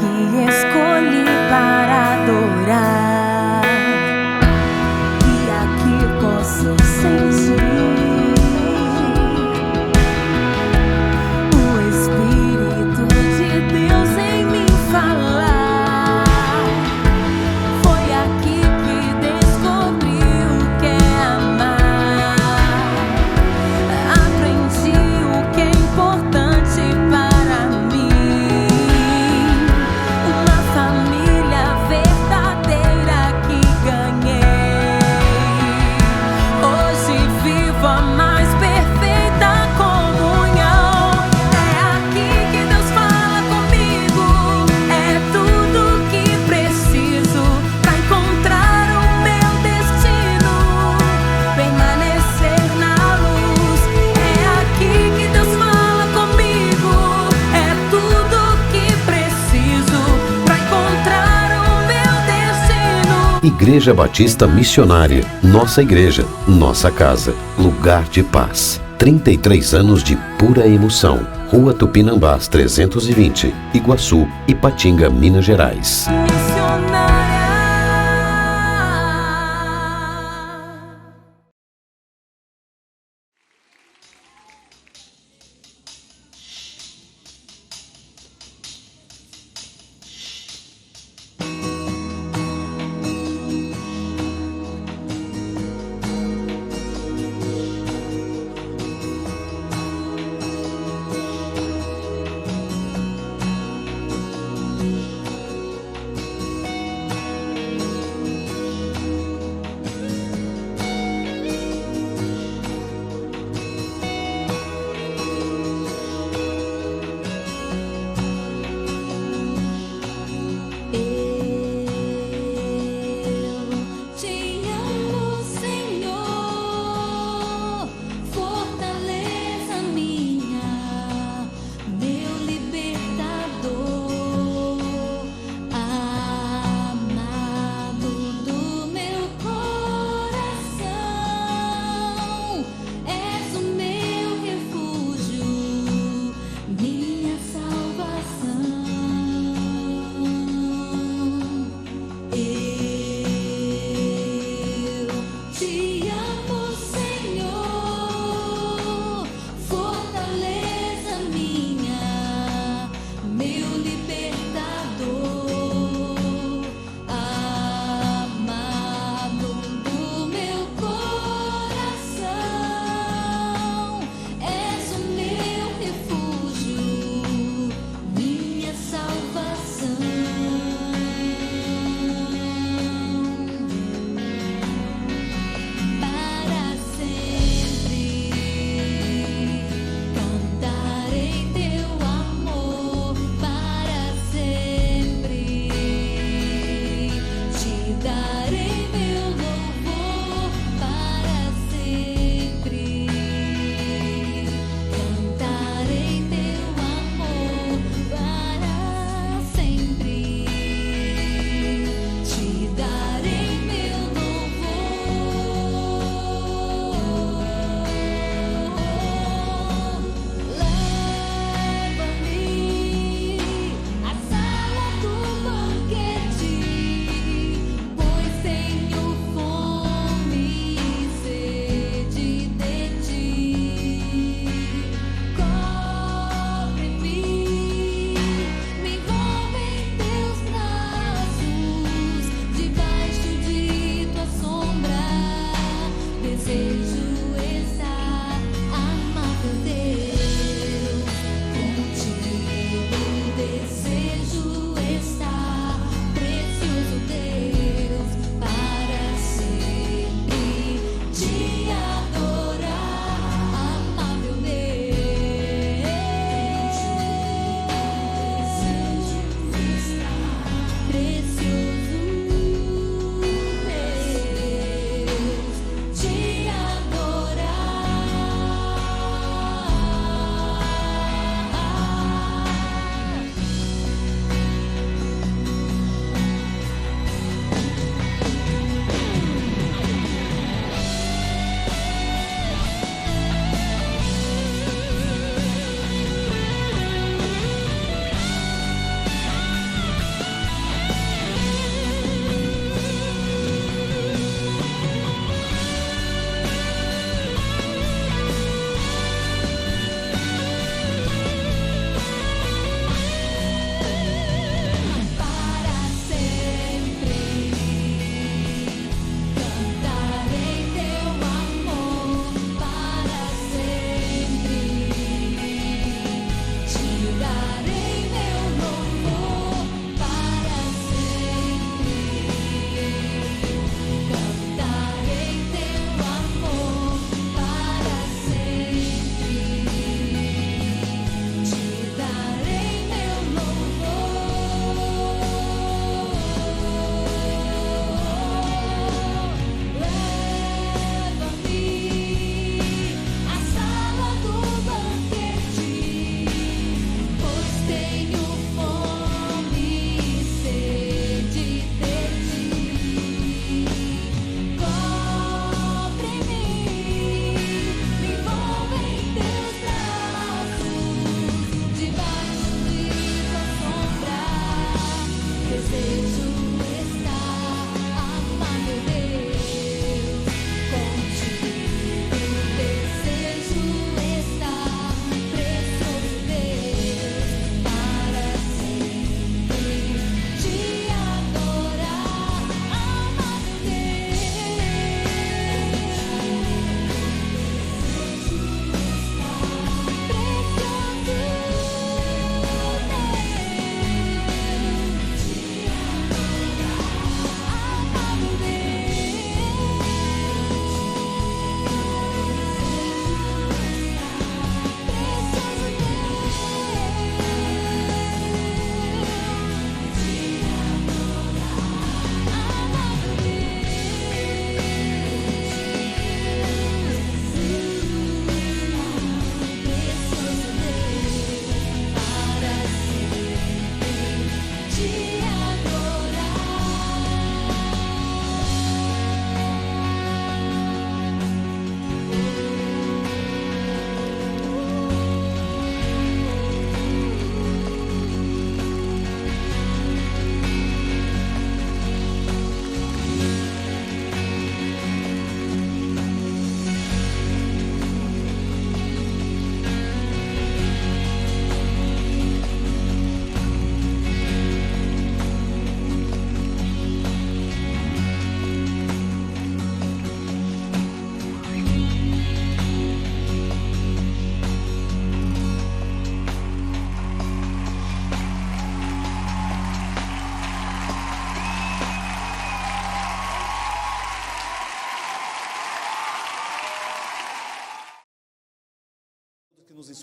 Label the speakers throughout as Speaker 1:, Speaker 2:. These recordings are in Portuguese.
Speaker 1: que escolhi para adorar, e aqui posso sentir o Espírito de Deus em mim falar. Foi aqui que descobri o que é amar. Aprendi o que é importante para mim. Uma família verdadeira que ganhei. Hoje vivo a mais perfeita comunhão. É aqui que Deus fala comigo. É tudo que preciso para encontrar o meu destino, permanecer na luz. É aqui que Deus fala comigo. É tudo que preciso para encontrar o meu destino.
Speaker 2: Igreja Batista Missionária, nossa igreja, nossa casa, lugar de paz. 33 anos de pura emoção. Rua Tupinambás 320, Iguaçu, Ipatinga, Minas Gerais.
Speaker 1: Missionária.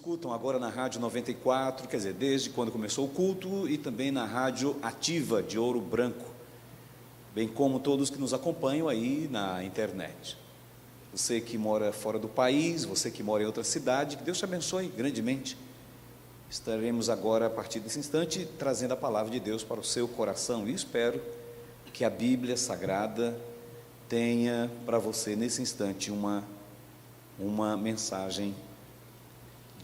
Speaker 3: escutam agora na Rádio 94, quer dizer, desde quando começou o culto, e também na Rádio Ativa de Ouro Branco, bem como todos que nos acompanham aí na internet. Você que mora fora do país, você que mora em outra cidade, que Deus te abençoe grandemente. Estaremos agora, a partir desse instante, trazendo a palavra de Deus para o seu coração, e espero que a Bíblia Sagrada tenha para você, nesse instante, uma mensagem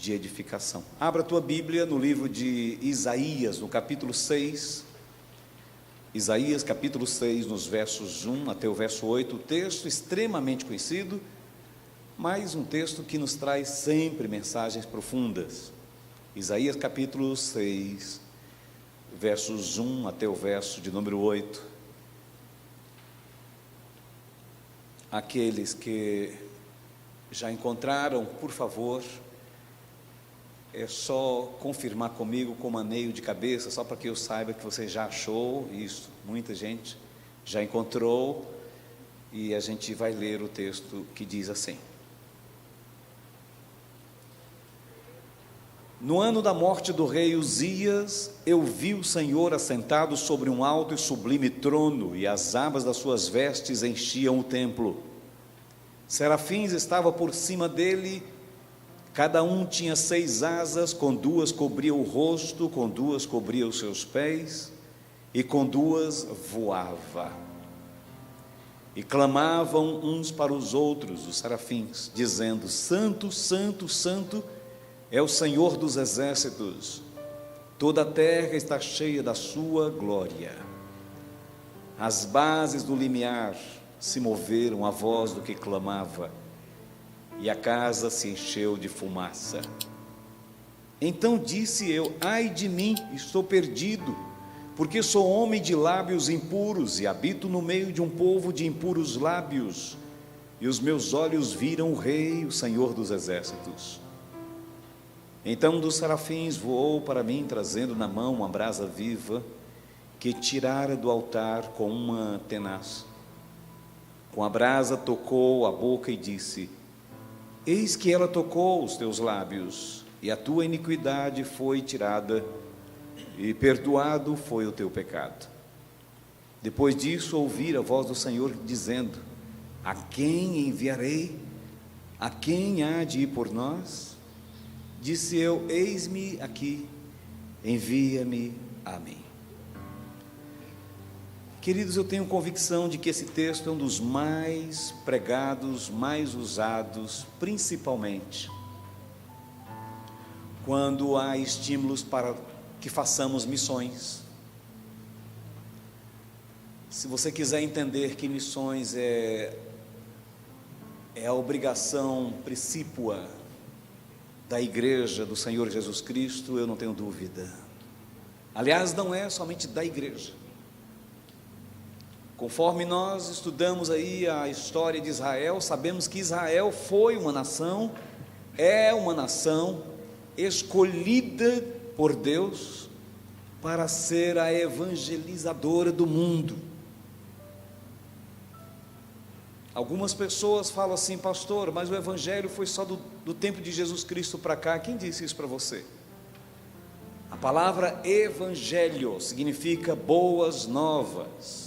Speaker 3: de edificação. Abra a tua Bíblia no livro de Isaías, no capítulo 6, Isaías capítulo 6, nos versos 1 até o verso 8, texto extremamente conhecido, mas um texto que nos traz sempre mensagens profundas. Isaías capítulo 6, versos 1 até o verso de número 8. Aqueles que já encontraram, por favor, é só confirmar comigo com maneio de cabeça, só para que eu saiba que você já achou isso. Muita gente já encontrou, e a gente vai ler o texto que diz assim: No ano da morte do rei Uzias, eu vi o Senhor assentado sobre um alto e sublime trono, e as abas das suas vestes enchiam o templo. Serafins estavam por cima dele, cada um tinha 6 asas, com 2 cobria o rosto, com 2 cobria os seus pés, e com 2 voava. E clamavam uns para os outros, os serafins, dizendo: Santo, Santo, Santo é o Senhor dos exércitos, toda a terra está cheia da sua glória. As bases do limiar se moveram à voz do que clamava, e a casa se encheu de fumaça. Então disse eu: ai de mim, estou perdido, porque sou homem de lábios impuros, e habito no meio de um povo de impuros lábios, e os meus olhos viram o Rei, o Senhor dos exércitos. Então um dos serafins voou para mim, trazendo na mão uma brasa viva, que tirara do altar com uma tenaz. Com a brasa tocou a boca e disse: Eis que ela tocou os teus lábios, e a tua iniquidade foi tirada, e perdoado foi o teu pecado. Depois disso ouvi a voz do Senhor dizendo: A quem enviarei? A quem há de ir por nós? Disse eu: Eis-me aqui, envia-me a mim. Queridos, eu tenho convicção de que esse texto é um dos mais pregados, mais usados, principalmente quando há estímulos para que façamos missões. Se você quiser entender que missões é a obrigação precípua da igreja do Senhor Jesus Cristo, eu não tenho dúvida. Aliás, não é somente da igreja. Conforme nós estudamos aí a história de Israel, sabemos que Israel foi uma nação, é uma nação escolhida por Deus para ser a evangelizadora do mundo. Algumas pessoas falam assim: pastor, mas o evangelho foi só do tempo de Jesus Cristo para cá. Quem disse isso para você? A palavra evangelho significa boas novas.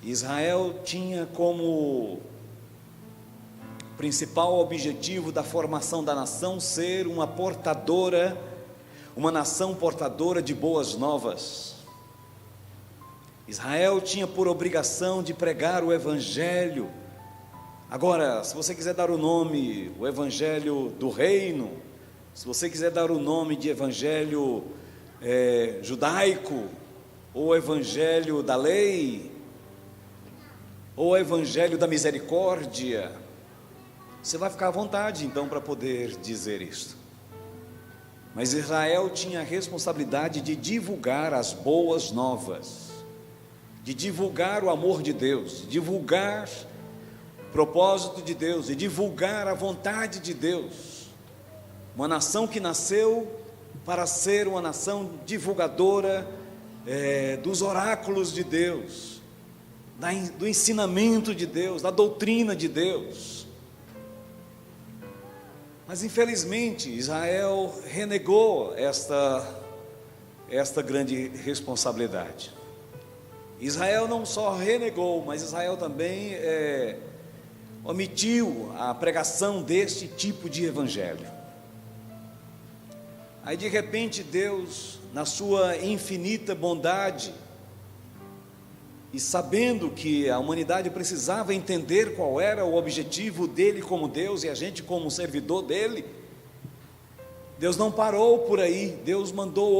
Speaker 3: Israel tinha como principal objetivo da formação da nação ser uma nação portadora de boas novas. Israel tinha por obrigação de pregar o evangelho. Agora, se você quiser dar o nome, o evangelho do reino, se você quiser dar o nome de evangelho judaico, ou evangelho da lei, ou evangelho da misericórdia, você vai ficar à vontade então para poder dizer isto. Mas Israel tinha a responsabilidade de divulgar as boas novas, de divulgar o amor de Deus, de divulgar o propósito de Deus, de divulgar a vontade de Deus. Uma nação que nasceu para ser uma nação divulgadora dos oráculos de Deus, do ensinamento de Deus, da doutrina de Deus. Mas infelizmente Israel renegou esta grande responsabilidade. Israel não só renegou, mas Israel também omitiu a pregação deste tipo de evangelho. Aí de repente Deus, na sua infinita bondade, e sabendo que a humanidade precisava entender qual era o objetivo dele como Deus e a gente como servidor dele, Deus não parou por aí. Deus mandou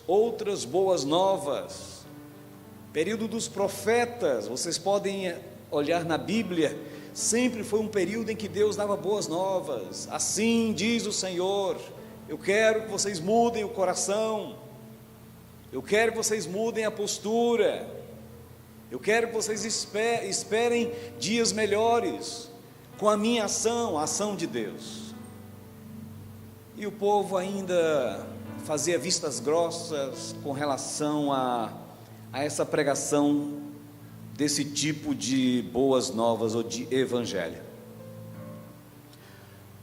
Speaker 3: outras boas novas. Período dos profetas, vocês podem olhar na Bíblia, sempre foi um período em que Deus dava boas novas. Assim diz o Senhor: eu quero que vocês mudem o coração, eu quero que vocês mudem a postura, eu quero que vocês esperem dias melhores com a minha ação, a ação de Deus. E o povo ainda fazia vistas grossas com relação a essa pregação desse tipo de boas novas ou de evangelho.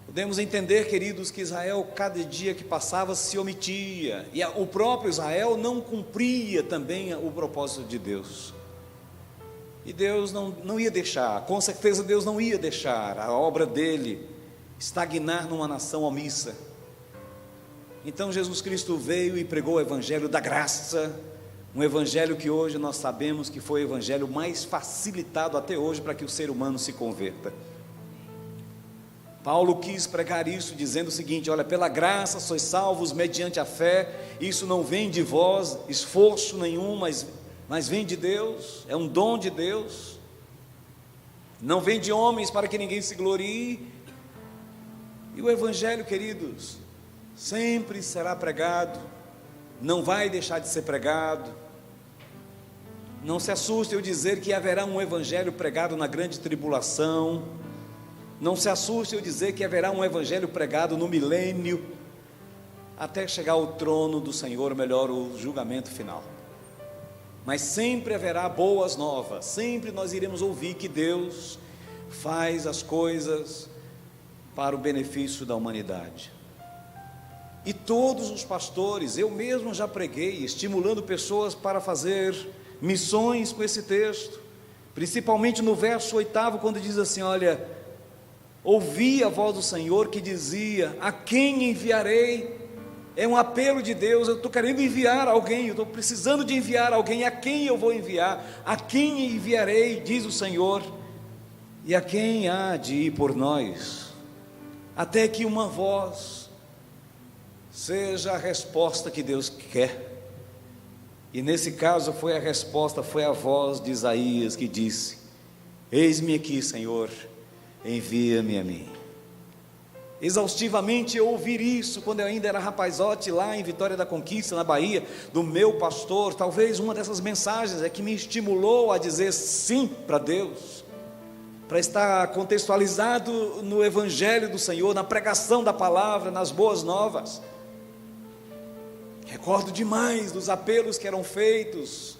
Speaker 3: Podemos entender, queridos, que Israel, cada dia que passava, se omitia, e o próprio Israel não cumpria também o propósito de Deus. E Deus não ia deixar, com certeza Deus não ia deixar a obra dele estagnar numa nação omissa. Então Jesus Cristo veio e pregou o evangelho da graça, um evangelho que hoje nós sabemos que foi o evangelho mais facilitado até hoje para que o ser humano se converta. Paulo quis pregar isso dizendo o seguinte: olha, pela graça sois salvos mediante a fé, isso não vem de vós, esforço nenhum, mas vem de Deus, é um dom de Deus, não vem de homens para que ninguém se glorie. E o evangelho, queridos, sempre será pregado, não vai deixar de ser pregado. Não se assuste eu dizer que haverá um evangelho pregado na grande tribulação, não se assuste eu dizer que haverá um evangelho pregado no milênio, até chegar ao trono do Senhor, ou melhor, o julgamento final. Mas sempre haverá boas novas, sempre nós iremos ouvir que Deus faz as coisas para o benefício da humanidade. E todos os pastores, eu mesmo já preguei, estimulando pessoas para fazer missões com esse texto, principalmente no verso 8, quando diz assim: olha, ouvi a voz do Senhor que dizia: a quem enviarei? É um apelo de Deus, eu estou querendo enviar alguém, eu estou precisando de enviar alguém. A quem eu vou enviar? A quem enviarei, diz o Senhor, e a quem há de ir por nós? Até que uma voz seja a resposta que Deus quer. E nesse caso foi a resposta, foi a voz de Isaías que disse: eis-me aqui, Senhor, envia-me a mim. Exaustivamente eu ouvi isso quando eu ainda era rapazote lá em Vitória da Conquista, na Bahia, do meu pastor. Talvez uma dessas mensagens é que me estimulou a dizer sim para Deus, para estar contextualizado no evangelho do Senhor, na pregação da palavra, nas boas novas. Recordo demais dos apelos que eram feitos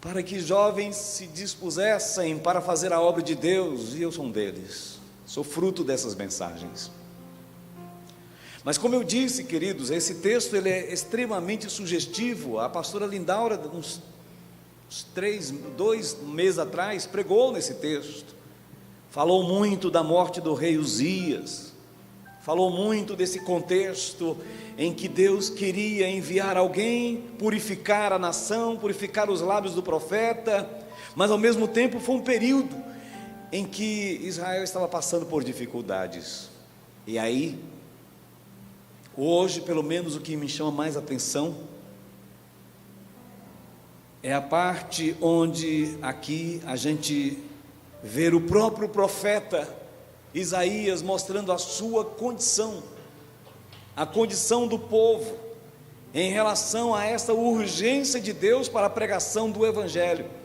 Speaker 3: para que jovens se dispusessem para fazer a obra de Deus, e eu sou um deles. Sou fruto dessas mensagens. Mas como eu disse, queridos, esse texto ele é extremamente sugestivo. A pastora Lindaura, uns 2 meses atrás, pregou nesse texto. Falou muito da morte do rei Uzias. Falou muito desse contexto em que Deus queria enviar alguém, purificar a nação, purificar os lábios do profeta. Mas ao mesmo tempo foi um período em que Israel estava passando por dificuldades. E aí, hoje, pelo menos o que me chama mais atenção é a parte onde aqui a gente vê o próprio profeta Isaías mostrando a sua condição, a condição do povo em relação a essa urgência de Deus para a pregação do evangelho.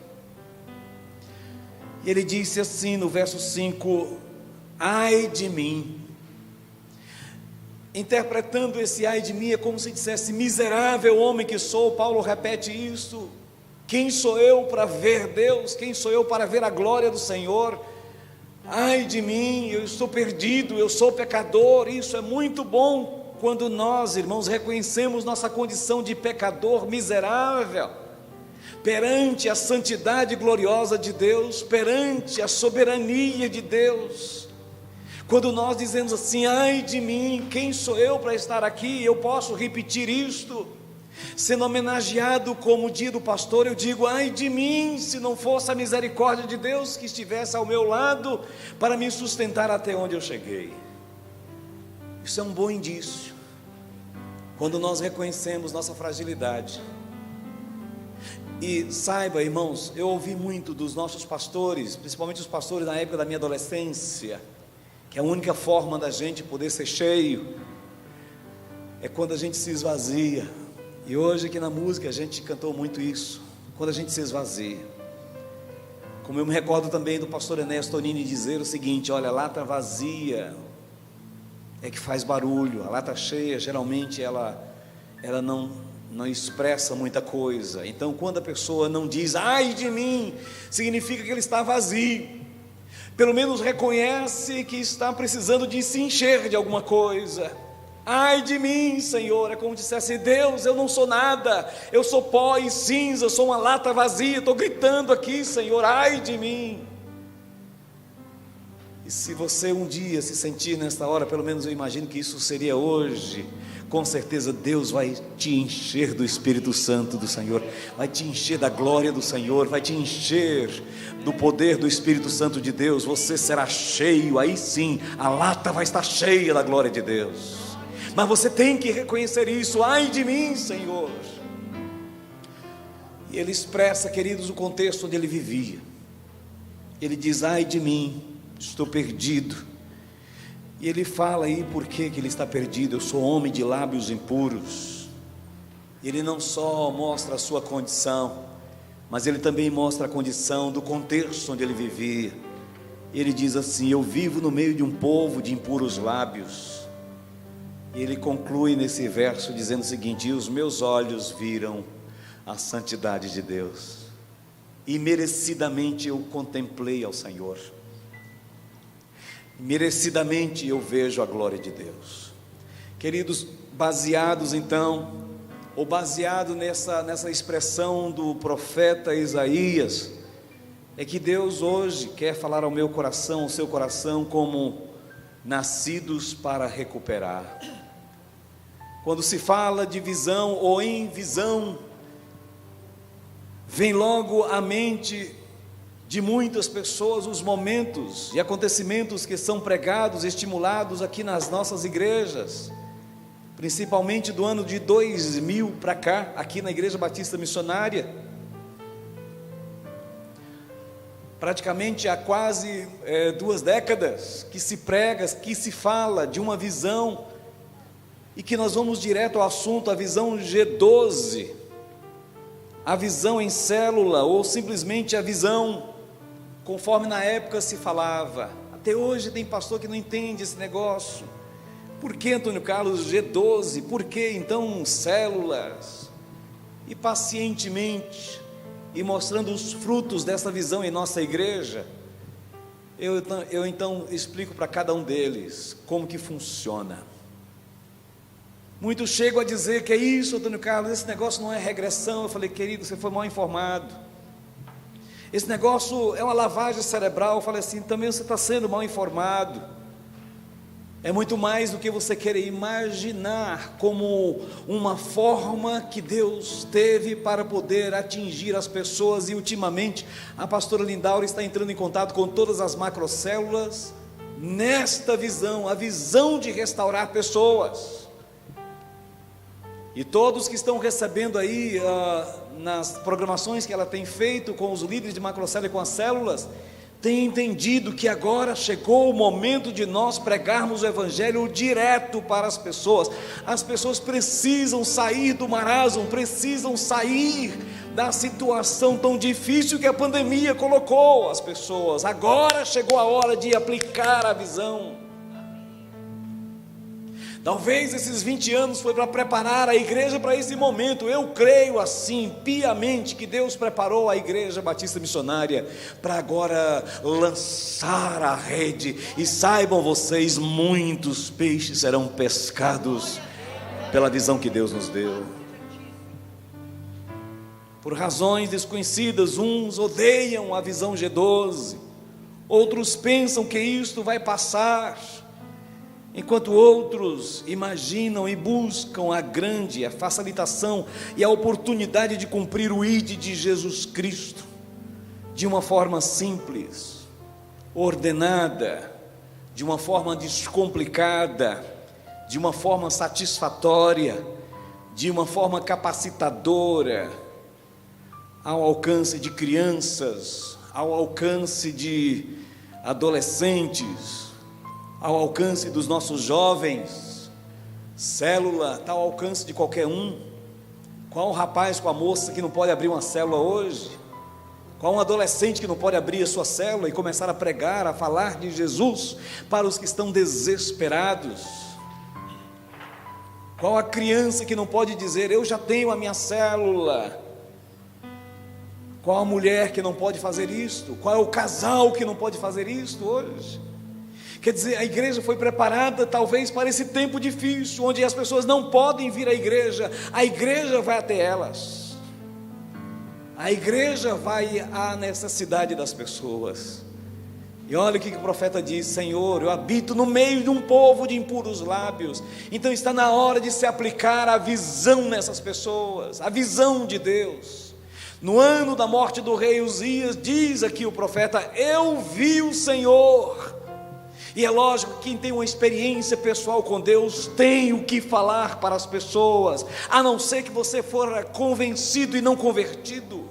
Speaker 3: E ele disse assim no verso 5: ai de mim. Interpretando esse ai de mim é como se dissesse: miserável homem que sou. Paulo repete isso: quem sou eu para ver Deus? Quem sou eu para ver a glória do Senhor? Ai de mim, eu estou perdido, eu sou pecador. Isso é muito bom quando nós, irmãos, reconhecemos nossa condição de pecador miserável perante a santidade gloriosa de Deus, perante a soberania de Deus. Quando nós dizemos assim: ai de mim, quem sou eu para estar aqui? Eu posso repetir isto, sendo homenageado como o dia do pastor. Eu digo: ai de mim, se não fosse a misericórdia de Deus que estivesse ao meu lado para me sustentar até onde eu cheguei. Isso é um bom indício, quando nós reconhecemos nossa fragilidade. E saiba, irmãos, eu ouvi muito dos nossos pastores, principalmente os pastores na época da minha adolescência, que a única forma da gente poder ser cheio é quando a gente se esvazia. E hoje aqui na música a gente cantou muito isso, quando a gente se esvazia. Como eu me recordo também do pastor Enéas Tonini dizer o seguinte: olha, a lata vazia é que faz barulho, a lata cheia geralmente ela não expressa muita coisa. Então quando a pessoa não diz ai de mim, significa que ele está vazio, pelo menos reconhece que está precisando de se encher de alguma coisa. Ai de mim, Senhor, é como dissesse: Deus, eu não sou nada, eu sou pó e cinza, eu sou uma lata vazia, estou gritando aqui, Senhor, ai de mim. E se você um dia se sentir nesta hora, pelo menos eu imagino que isso seria hoje, com certeza Deus vai te encher do Espírito Santo do Senhor, vai te encher da glória do Senhor, vai te encher do poder do Espírito Santo de Deus. Você será cheio, aí sim, a lata vai estar cheia da glória de Deus. Mas você tem que reconhecer isso: ai de mim, Senhor. E ele expressa, queridos, o contexto onde ele vivia. Ele diz: ai de mim, estou perdido. E ele fala aí por que ele está perdido: eu sou homem de lábios impuros. Ele não só mostra a sua condição, mas ele também mostra a condição do contexto onde ele vivia. Ele diz assim: eu vivo no meio de um povo de impuros lábios. E ele conclui nesse verso dizendo o seguinte: e os meus olhos viram a santidade de Deus, e merecidamente eu contemplei ao Senhor, merecidamente eu vejo a glória de Deus. Queridos, baseados então, ou baseado nessa expressão do profeta Isaías, é que Deus hoje quer falar ao meu coração, ao seu coração, como nascidos para recuperar. Quando se fala de visão ou em visão, vem logo à mente de muitas pessoas os momentos e acontecimentos que são pregados, estimulados aqui nas nossas igrejas, principalmente do ano de 2000 para cá, aqui na Igreja Batista Missionária. Praticamente há quase 2 décadas que se prega, que se fala de uma visão, e que nós vamos direto ao assunto, a visão G12, a visão em célula, ou simplesmente a visão conforme na época se falava. Até hoje tem pastor que não entende esse negócio. Por que, Antônio Carlos, G12? Por que então células? E pacientemente, e mostrando os frutos dessa visão em nossa igreja, eu então explico para cada um deles como que funciona. Muitos chegam a dizer: que é isso, Antônio Carlos, esse negócio não é regressão. Eu falei: querido, você foi mal informado. Esse negócio é uma lavagem cerebral. Eu falei assim: também você está sendo mal informado. É muito mais do que você querer imaginar como uma forma que Deus teve para poder atingir as pessoas. E ultimamente a pastora Lindaura está entrando em contato com todas as macrocélulas nesta visão, a visão de restaurar pessoas. E todos que estão recebendo aí nas programações que ela tem feito com os líderes de macrocélula e com as células, têm entendido que agora chegou o momento de nós pregarmos o Evangelho direto para as pessoas. As pessoas precisam sair do marasmo, precisam sair da situação tão difícil que a pandemia colocou as pessoas. Agora chegou a hora de aplicar a visão. Talvez esses 20 anos foi para preparar a igreja para esse momento. Eu creio assim, piamente, que Deus preparou a Igreja Batista Missionária para agora lançar a rede. E saibam vocês, muitos peixes serão pescados pela visão que Deus nos deu. Por razões desconhecidas, uns odeiam a visão G12, outros pensam que isto vai passar, enquanto outros imaginam e buscam a facilitação e a oportunidade de cumprir o ID de Jesus Cristo, de uma forma simples, ordenada, de uma forma descomplicada, de uma forma satisfatória, de uma forma capacitadora, ao alcance de crianças, ao alcance de adolescentes, ao alcance dos nossos jovens. Célula está ao alcance de qualquer um. Qual um rapaz com a moça que não pode abrir uma célula hoje? Qual um adolescente que não pode abrir a sua célula e começar a pregar, a falar de Jesus para os que estão desesperados? Qual a criança que não pode dizer, eu já tenho a minha célula? Qual a mulher que não pode fazer isto? Qual é o casal que não pode fazer isto hoje? Quer dizer, a igreja foi preparada talvez para esse tempo difícil, onde as pessoas não podem vir à igreja, a igreja vai até elas, a igreja vai à necessidade das pessoas. E olha o que o profeta diz: Senhor, eu habito no meio de um povo de impuros lábios. Então está na hora de se aplicar a visão nessas pessoas, a visão de Deus. No ano da morte do rei Uzias, diz aqui o profeta, eu vi o Senhor. E é lógico que quem tem uma experiência pessoal com Deus tem o que falar para as pessoas, a não ser que você for convencido e não convertido.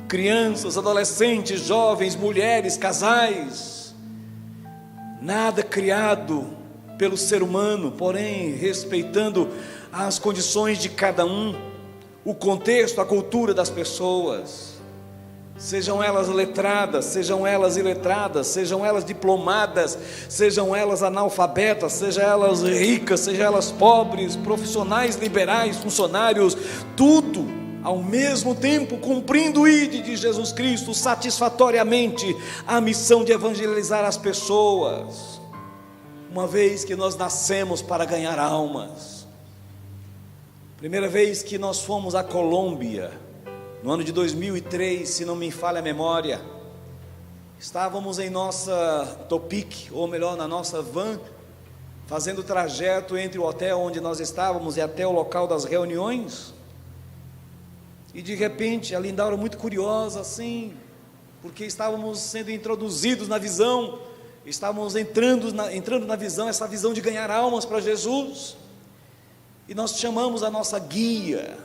Speaker 3: Crianças, adolescentes, jovens, mulheres, casais, nada criado pelo ser humano, porém respeitando as condições de cada um, o contexto, a cultura das pessoas. Sejam elas letradas, sejam elas iletradas, sejam elas diplomadas, sejam elas analfabetas, sejam elas ricas, sejam elas pobres, profissionais liberais, funcionários, tudo ao mesmo tempo cumprindo o ID de Jesus Cristo satisfatoriamente, a missão de evangelizar as pessoas, uma vez que nós nascemos para ganhar almas. Primeira vez que nós fomos à Colômbia, no ano de 2003, se não me falha a memória, estávamos em nossa Topic, ou melhor, na nossa van, fazendo o trajeto entre o hotel onde nós estávamos e até o local das reuniões, e de repente, a Lindaura muito curiosa assim, porque estávamos sendo introduzidos na visão, estávamos entrando na visão, essa visão de ganhar almas para Jesus, e nós chamamos a nossa guia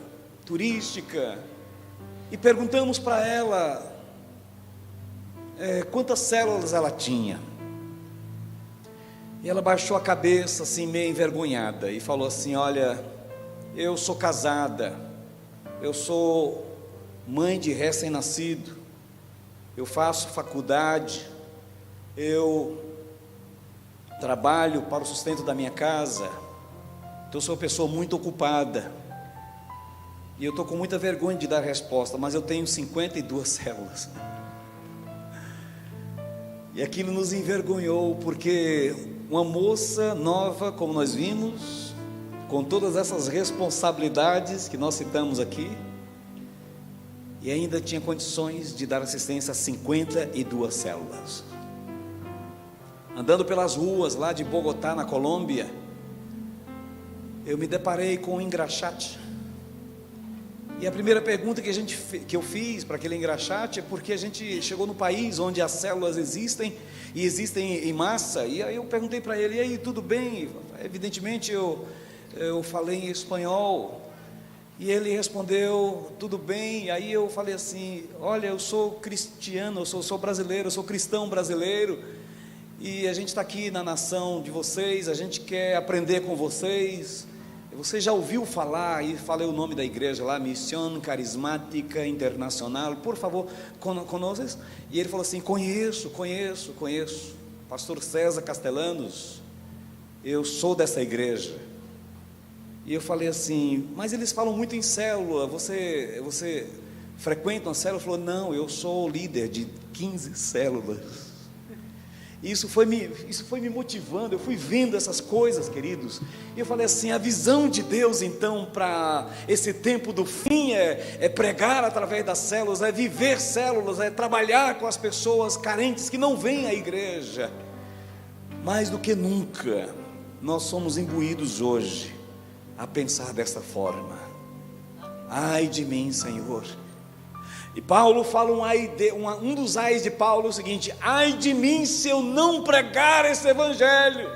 Speaker 3: turística, e perguntamos para ela quantas células ela tinha. E ela baixou a cabeça assim, meio envergonhada, e falou assim: olha, eu sou casada, eu sou mãe de recém-nascido, eu faço faculdade, eu trabalho para o sustento da minha casa, então eu sou uma pessoa muito ocupada. E eu estou com muita vergonha de dar resposta, mas eu tenho 52 células. E aquilo nos envergonhou, porque uma moça nova, como nós vimos, com todas essas responsabilidades que nós citamos aqui, e ainda tinha condições de dar assistência a 52 células. Andando pelas ruas lá de Bogotá, na Colômbia, eu me deparei com um engraxate. E a primeira pergunta que eu fiz para aquele engraxate é porque a gente chegou no país onde as células existem, e existem em massa, e aí eu perguntei para ele: e aí, tudo bem? Evidentemente eu falei em espanhol, e ele respondeu: tudo bem. E aí eu falei assim: olha, eu sou cristiano, eu sou brasileiro, eu sou cristão brasileiro, e a gente está aqui na nação de vocês, a gente quer aprender com vocês. Você já ouviu falar, e falei o nome da igreja lá, Missão Carismática Internacional, por favor, conheces? E ele falou assim: conheço, pastor César Castellanos, eu sou dessa igreja. E eu falei assim, mas eles falam muito em célula, você frequenta uma célula? Ele falou, não, eu sou líder de 15 células. Isso foi me motivando, eu fui vendo essas coisas, queridos, e eu falei assim, a visão de Deus então para esse tempo do fim é pregar através das células, é viver células, é trabalhar com as pessoas carentes que não vêm à igreja. Mais do que nunca, nós somos imbuídos hoje a pensar dessa forma. Ai de mim, Senhor. E Paulo fala um dos ais de Paulo é o seguinte: ai de mim se eu não pregar esse evangelho.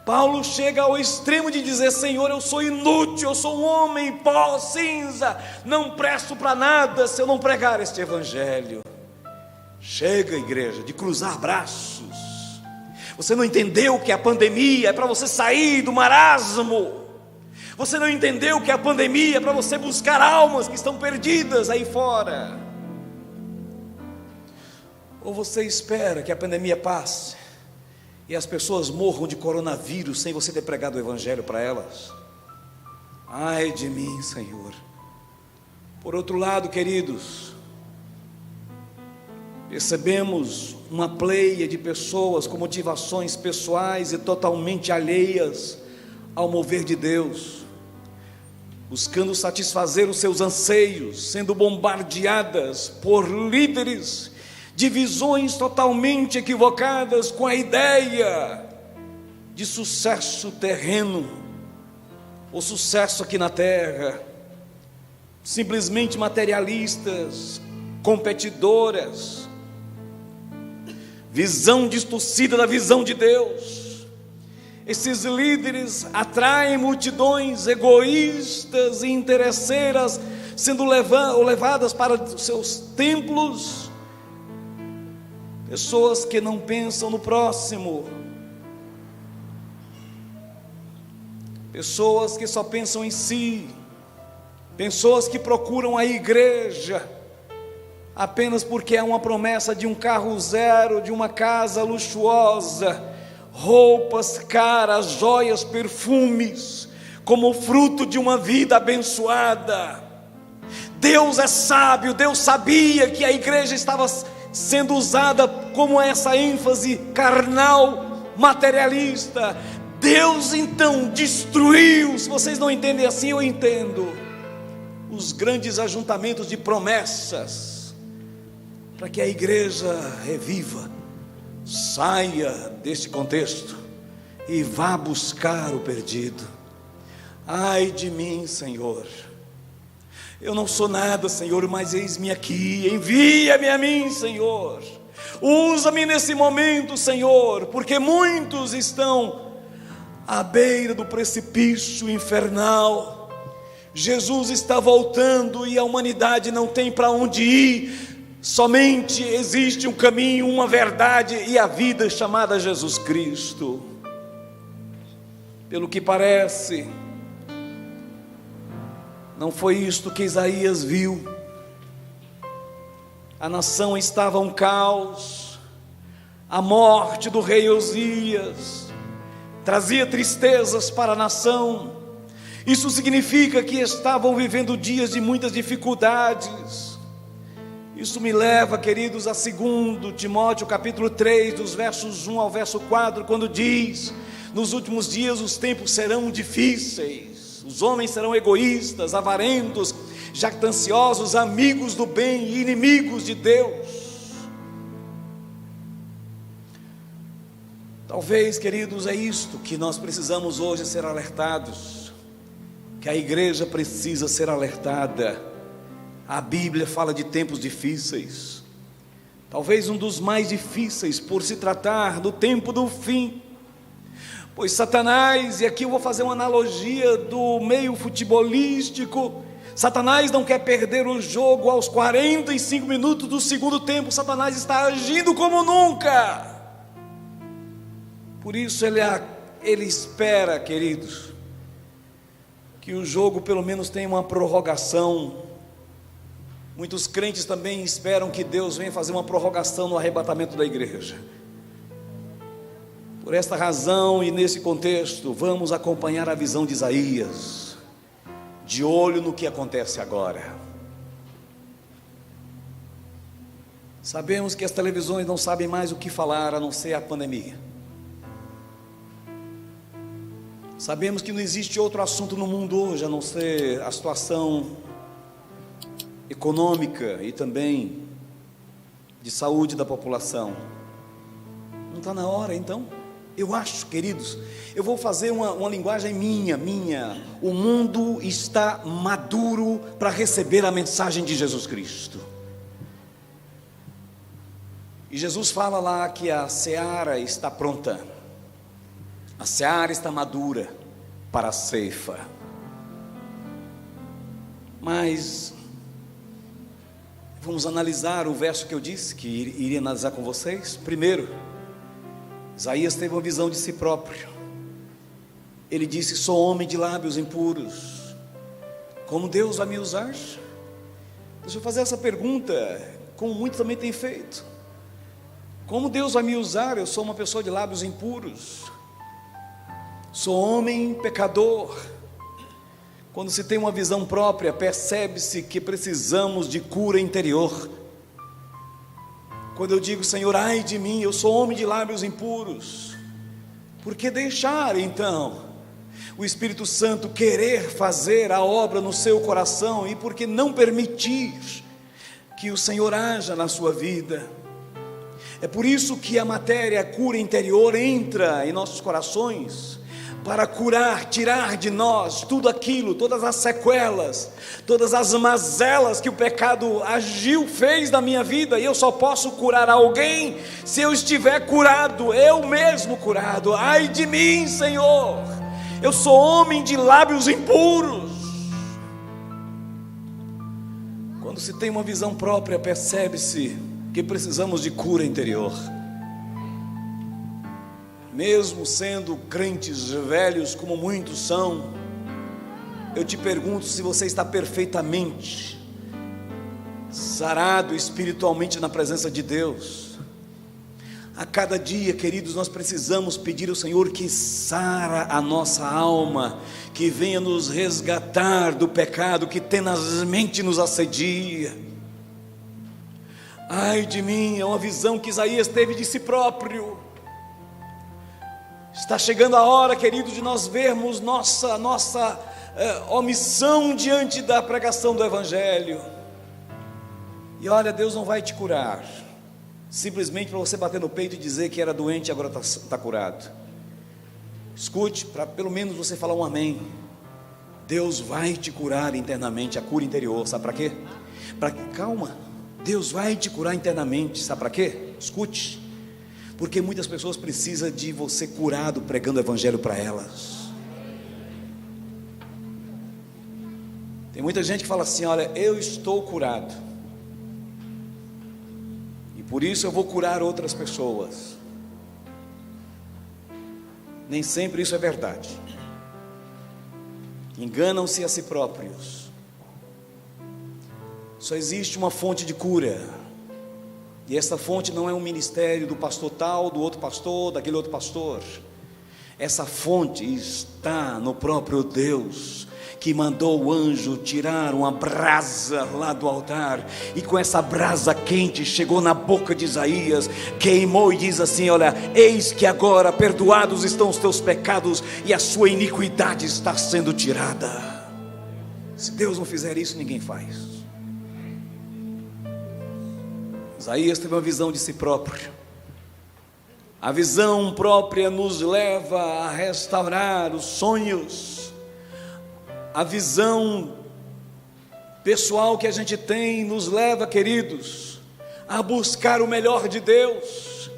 Speaker 3: Paulo chega ao extremo de dizer, Senhor, eu sou inútil, eu sou um homem pó, cinza, não presto para nada se eu não pregar este evangelho. Chega, igreja, de cruzar braços. Você não entendeu que a pandemia é para você sair do marasmo. Você não entendeu que a pandemia é para você buscar almas que estão perdidas aí fora. Ou você espera que a pandemia passe e as pessoas morram de coronavírus sem você ter pregado o evangelho para elas? Ai de mim, Senhor. Por outro lado, queridos, percebemos uma pleia de pessoas com motivações pessoais e totalmente alheias ao mover de Deus, buscando satisfazer os seus anseios, sendo bombardeadas por líderes de visões totalmente equivocadas, com a ideia de sucesso terreno, ou sucesso aqui na terra, simplesmente materialistas, competidoras, visão distorcida da visão de Deus. Esses líderes atraem multidões egoístas e interesseiras, sendo levadas para os seus templos, pessoas que não pensam no próximo, pessoas que só pensam em si, pessoas que procuram a igreja apenas porque há uma promessa de um carro zero, de uma casa luxuosa, roupas caras, joias, perfumes, como fruto de uma vida abençoada. Deus é sábio, Deus sabia que a igreja estava sendo usada como essa ênfase carnal, materialista. Deus então destruiu, se vocês não entendem assim, eu entendo, os grandes ajuntamentos de promessas, para que a igreja reviva, saia deste contexto e vá buscar o perdido. Ai de mim, Senhor, eu não sou nada, Senhor, mas eis-me aqui, envia-me a mim, Senhor, usa-me nesse momento, Senhor, porque muitos estão à beira do precipício infernal. Jesus está voltando e a humanidade não tem para onde ir. Somente existe um caminho, uma verdade e a vida chamada Jesus Cristo. Pelo que parece, não foi isto que Isaías viu. A nação estava um caos. A morte do rei Uzias trazia tristezas para a nação. Isso significa que estavam vivendo dias de muitas dificuldades. Isso me leva, queridos, a 2 Timóteo capítulo 3, dos versos 1 ao verso 4, quando diz: nos últimos dias os tempos serão difíceis, os homens serão egoístas, avarentos, jactanciosos, amigos do bem e inimigos de Deus. Talvez, queridos, é isto que nós precisamos hoje ser alertados, que a igreja precisa ser alertada. A Bíblia fala de tempos difíceis, talvez um dos mais difíceis, por se tratar do tempo do fim, pois Satanás, e aqui eu vou fazer uma analogia do meio futebolístico, Satanás não quer perder o jogo aos 45 minutos do segundo tempo. Satanás está agindo como nunca, por isso ele espera, queridos, que o jogo pelo menos tenha uma prorrogação. Muitos crentes também esperam que Deus venha fazer uma prorrogação no arrebatamento da igreja. Por esta razão e nesse contexto, vamos acompanhar a visão de Isaías, de olho no que acontece agora. Sabemos que as televisões não sabem mais o que falar a não ser a pandemia. Sabemos que não existe outro assunto no mundo hoje a não ser a situação econômica e também de saúde da população. Não está na hora então? Eu acho, queridos, eu vou fazer uma linguagem minha. O mundo está maduro para receber a mensagem de Jesus Cristo. E Jesus fala lá que a seara está pronta, a seara está madura para a ceifa. Mas vamos analisar o verso que eu disse, que iria analisar com vocês. Primeiro, Isaías teve uma visão de si próprio. Ele disse: sou homem de lábios impuros, como Deus vai me usar? Deixa eu fazer essa pergunta, como muitos também têm feito. Como Deus vai me usar? Eu sou uma pessoa de lábios impuros, sou homem pecador. Quando se tem uma visão própria, percebe-se que precisamos de cura interior. Quando eu digo: Senhor, ai de mim, eu sou homem de lábios impuros, por que deixar então o Espírito Santo querer fazer a obra no seu coração, e por que não permitir que o Senhor haja na sua vida? É por isso que a matéria, a cura interior, entra em nossos corações, para curar, tirar de nós tudo aquilo, todas as sequelas, todas as mazelas que o pecado agiu, fez na minha vida. E eu só posso curar alguém se eu estiver curado, eu mesmo curado. Ai de mim, Senhor, eu sou homem de lábios impuros. Quando se tem uma visão própria, percebe-se que precisamos de cura interior. Mesmo sendo crentes velhos como muitos são, eu te pergunto se você está perfeitamente sarado espiritualmente na presença de Deus. A cada dia, queridos, nós precisamos pedir ao Senhor que sara a nossa alma, que venha nos resgatar do pecado que tenazmente nos assedia. Ai de mim, é uma visão que Isaías teve de si próprio. Está chegando a hora, querido, de nós vermos nossa omissão diante da pregação do Evangelho. E olha, Deus não vai te curar simplesmente para você bater no peito e dizer que era doente e agora está curado. Escute, para pelo menos você falar um amém. Deus vai te curar internamente, a cura interior. Sabe para quê? Calma, Deus vai te curar internamente. Sabe para quê? Escute. Porque muitas pessoas precisam de você curado, pregando o Evangelho para elas. Tem muita gente que fala assim: olha, eu estou curado, e por isso eu vou curar outras pessoas. Nem sempre isso é verdade. Enganam-se a si próprios. Só existe uma fonte de cura. E essa fonte não é um ministério do pastor tal, do outro pastor, daquele outro pastor. Essa fonte está no próprio Deus, que mandou o anjo tirar uma brasa lá do altar, e com essa brasa quente chegou na boca de Isaías, queimou e diz assim: olha, eis que agora perdoados estão os teus pecados e a sua iniquidade está sendo tirada. Se Deus não fizer isso, ninguém faz. Isaías teve uma visão de si próprio. A visão própria nos leva a restaurar os sonhos. A visão pessoal que a gente tem nos leva, queridos, a buscar o melhor de Deus.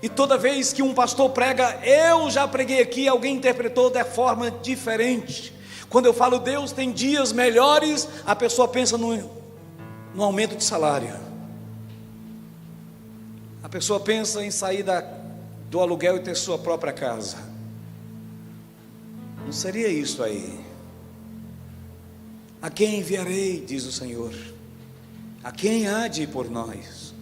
Speaker 3: E toda vez que um pastor prega, eu já preguei aqui, alguém interpretou de forma diferente. Quando eu falo Deus tem dias melhores, a pessoa pensa no aumento de salário. A pessoa pensa em sair do aluguel e ter sua própria casa. Não seria isso aí. A quem enviarei, diz o Senhor? A quem há de ir por nós?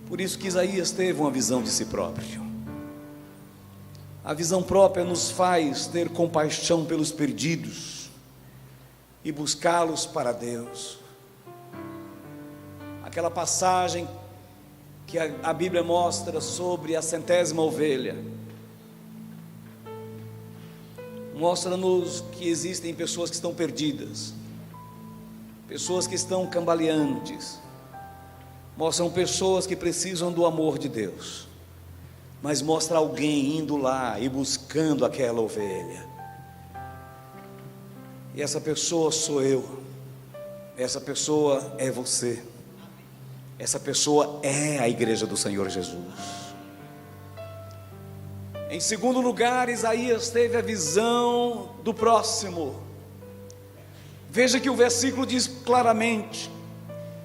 Speaker 3: Por isso que Isaías teve uma visão de si próprio. A visão própria nos faz ter compaixão pelos perdidos e buscá-los para Deus. Aquela passagem que a Bíblia mostra sobre a 100ª ovelha, mostra-nos que existem pessoas que estão perdidas, pessoas que estão cambaleantes, mostram pessoas que precisam do amor de Deus, mas mostra alguém indo lá e buscando aquela ovelha, e essa pessoa sou eu, essa pessoa é você, essa pessoa é a igreja do Senhor Jesus. Em segundo lugar, Isaías teve a visão do próximo. Veja que o versículo diz claramente,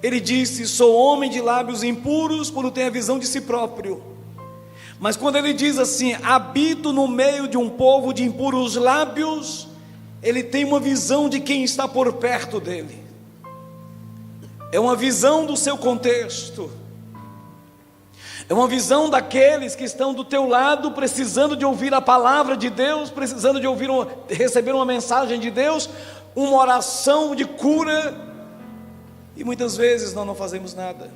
Speaker 3: ele disse: sou homem de lábios impuros, quando tem a visão de si próprio. Mas quando ele diz assim, habito no meio de um povo de impuros lábios, ele tem uma visão de quem está por perto dele, é uma visão do seu contexto, é uma visão daqueles que estão do teu lado, precisando de ouvir a palavra de Deus, precisando de receber uma mensagem de Deus, uma oração de cura, e muitas vezes nós não fazemos nada.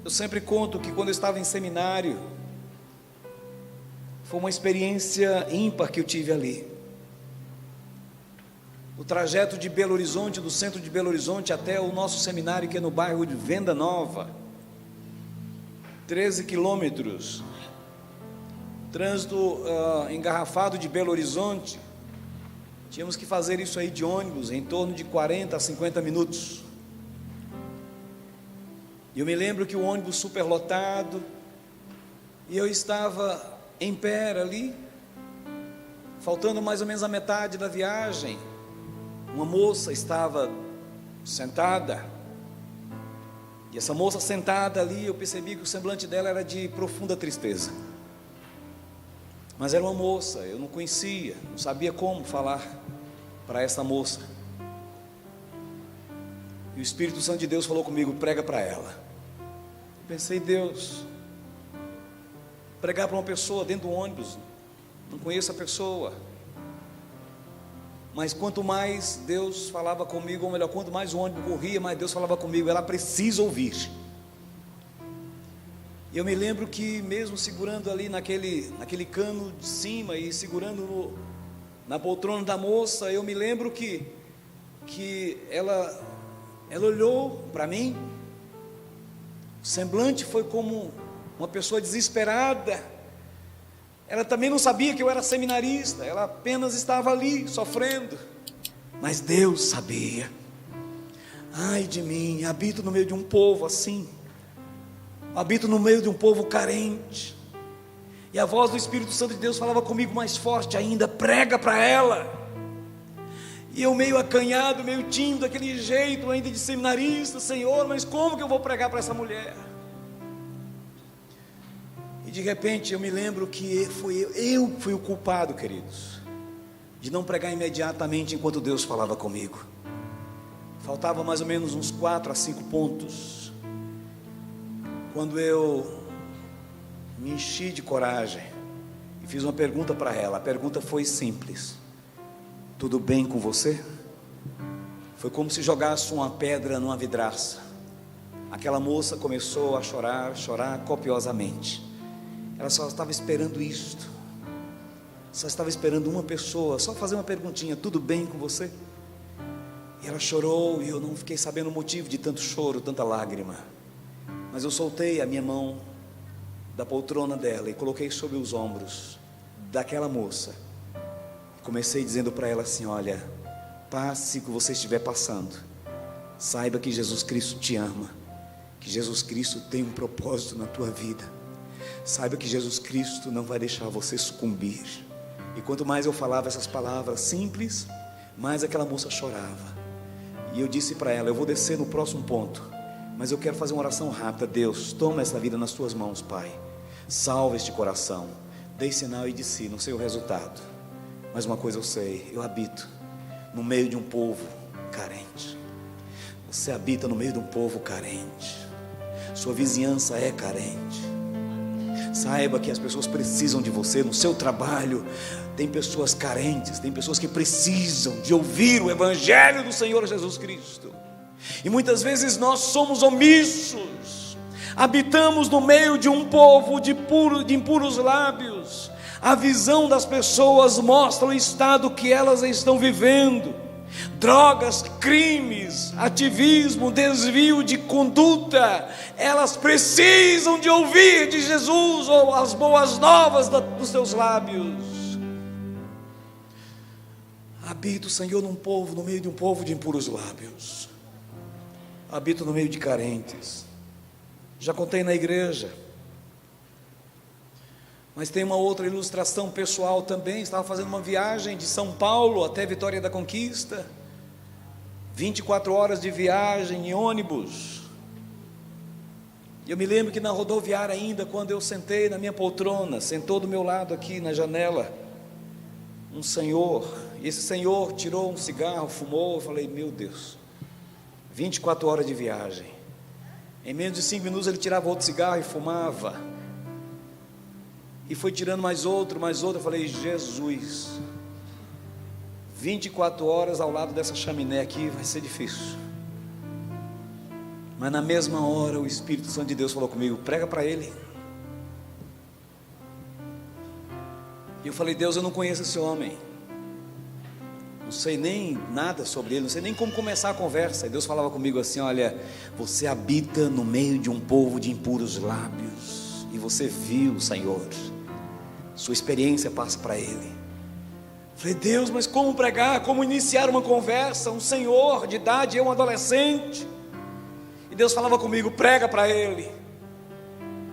Speaker 3: Eu sempre conto que quando eu estava em seminário, foi uma experiência ímpar que eu tive ali. O trajeto de Belo Horizonte, do centro de Belo Horizonte até o nosso seminário, que é no bairro de Venda Nova, 13 quilômetros, trânsito engarrafado de Belo Horizonte, tínhamos que fazer isso aí de ônibus, em torno de 40 a 50 minutos, e eu me lembro que o ônibus superlotado, e eu estava em pé ali, faltando mais ou menos a metade da viagem, uma moça estava sentada, e essa moça sentada ali, eu percebi que o semblante dela era de profunda tristeza, mas era uma moça, eu não conhecia, não sabia como falar para essa moça, e o Espírito Santo de Deus falou comigo: prega para ela. Eu pensei, Deus, pregar para uma pessoa dentro do ônibus, não conheço a pessoa, mas quanto mais Deus falava comigo, ou melhor, quanto mais o ônibus corria, mais Deus falava comigo, ela precisa ouvir. E eu me lembro que mesmo segurando ali naquele cano de cima e segurando na poltrona da moça, eu me lembro que ela olhou para mim, o semblante foi como uma pessoa desesperada. Ela também não sabia que eu era seminarista, ela apenas estava ali sofrendo, mas Deus sabia. Ai de mim, habito no meio de um povo assim, habito no meio de um povo carente, e a voz do Espírito Santo de Deus falava comigo mais forte ainda: prega para ela. E eu meio acanhado, meio tímido, daquele jeito ainda de seminarista: Senhor, mas como que eu vou pregar para essa mulher? De repente eu me lembro que eu fui o culpado, queridos, de não pregar imediatamente enquanto Deus falava comigo. Faltava mais ou menos uns 4 a 5 pontos, quando eu me enchi de coragem e fiz uma pergunta para ela. A pergunta foi simples: tudo bem com você? Foi como se jogasse uma pedra numa vidraça. Aquela moça começou a chorar copiosamente. Ela só estava esperando isto, só estava esperando uma pessoa só fazer uma perguntinha: tudo bem com você? E ela chorou, e eu não fiquei sabendo o motivo de tanto choro, tanta lágrima, mas eu soltei a minha mão da poltrona dela e coloquei sobre os ombros daquela moça, e comecei dizendo para ela assim: olha, passe o que você estiver passando, saiba que Jesus Cristo te ama, que Jesus Cristo tem um propósito na tua vida, saiba que Jesus Cristo não vai deixar você sucumbir. E quanto mais eu falava essas palavras simples, mais aquela moça chorava. E eu disse para ela: eu vou descer no próximo ponto, mas eu quero fazer uma oração rápida. Deus, toma essa vida nas tuas mãos, Pai, salva este coração. Dei sinal e disse: não sei o resultado, mas uma coisa eu sei, eu habito no meio de um povo carente. Você habita no meio de um povo carente, sua vizinhança é carente, Saiba que as pessoas precisam de você no seu trabalho. Tem pessoas carentes, tem pessoas que precisam de ouvir o Evangelho do Senhor Jesus Cristo. E muitas vezes nós somos omissos. Habitamos no meio de um povo de impuros lábios. A visão das pessoas mostra o estado que elas estão vivendo. Drogas, crimes, ativismo, desvio de conduta. Elas precisam de ouvir de Jesus ou as boas novas dos seus lábios. Habita o Senhor no meio de um povo de impuros lábios. Habito no meio de carentes. Já contei na igreja. Mas tem uma outra ilustração pessoal também. Estava fazendo uma viagem de São Paulo até Vitória da Conquista. 24 horas de viagem em ônibus. E eu me lembro que na rodoviária ainda, quando eu sentei na minha poltrona, sentou do meu lado aqui na janela um senhor. E esse senhor tirou um cigarro, fumou. Eu falei, meu Deus, 24 horas de viagem. Em menos de 5 minutos ele tirava outro cigarro e fumava. E foi tirando mais outro. Eu falei, Jesus, 24 horas ao lado dessa chaminé aqui vai ser difícil. Mas na mesma hora o Espírito Santo de Deus falou comigo, prega para ele. E eu falei, Deus, eu não conheço esse homem. Não sei nem nada sobre ele, não sei nem como começar a conversa. E Deus falava comigo assim, olha, você habita no meio de um povo de impuros lábios. E você viu o Senhor. Sua experiência passa para ele. Falei, Deus, mas como pregar? Como iniciar uma conversa? Um senhor de idade, eu um adolescente. E Deus falava comigo, prega para ele.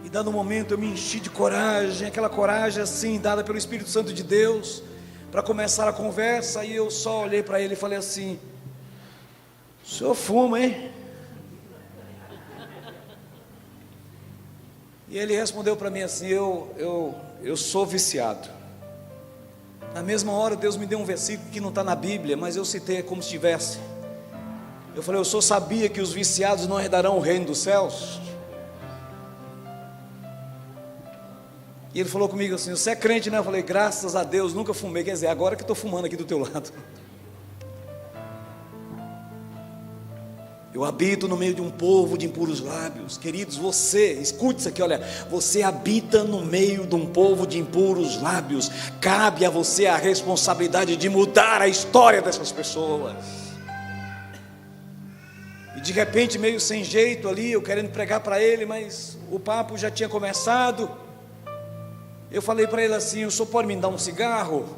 Speaker 3: E dado um momento eu me enchi de coragem, aquela coragem assim, dada pelo Espírito Santo de Deus, para começar a conversa. E eu só olhei para ele e falei assim, o senhor fuma, hein? E ele respondeu para mim assim, eu sou viciado. Na mesma hora Deus me deu um versículo que não está na Bíblia, mas eu citei como se tivesse. Eu falei, o senhor sabia que os viciados não herdarão o reino dos céus? E ele falou comigo assim, você é crente, né? Eu falei, graças a Deus, nunca fumei. Quer dizer, agora que estou fumando aqui do teu lado. Eu habito no meio de um povo de impuros lábios. Queridos, você, escute isso aqui, olha. Você habita no meio de um povo de impuros lábios. Cabe a você a responsabilidade de mudar a história dessas pessoas. E de repente, meio sem jeito ali, eu querendo pregar para ele, mas o papo já tinha começado. Eu falei para ele assim, o senhor pode me dar um cigarro?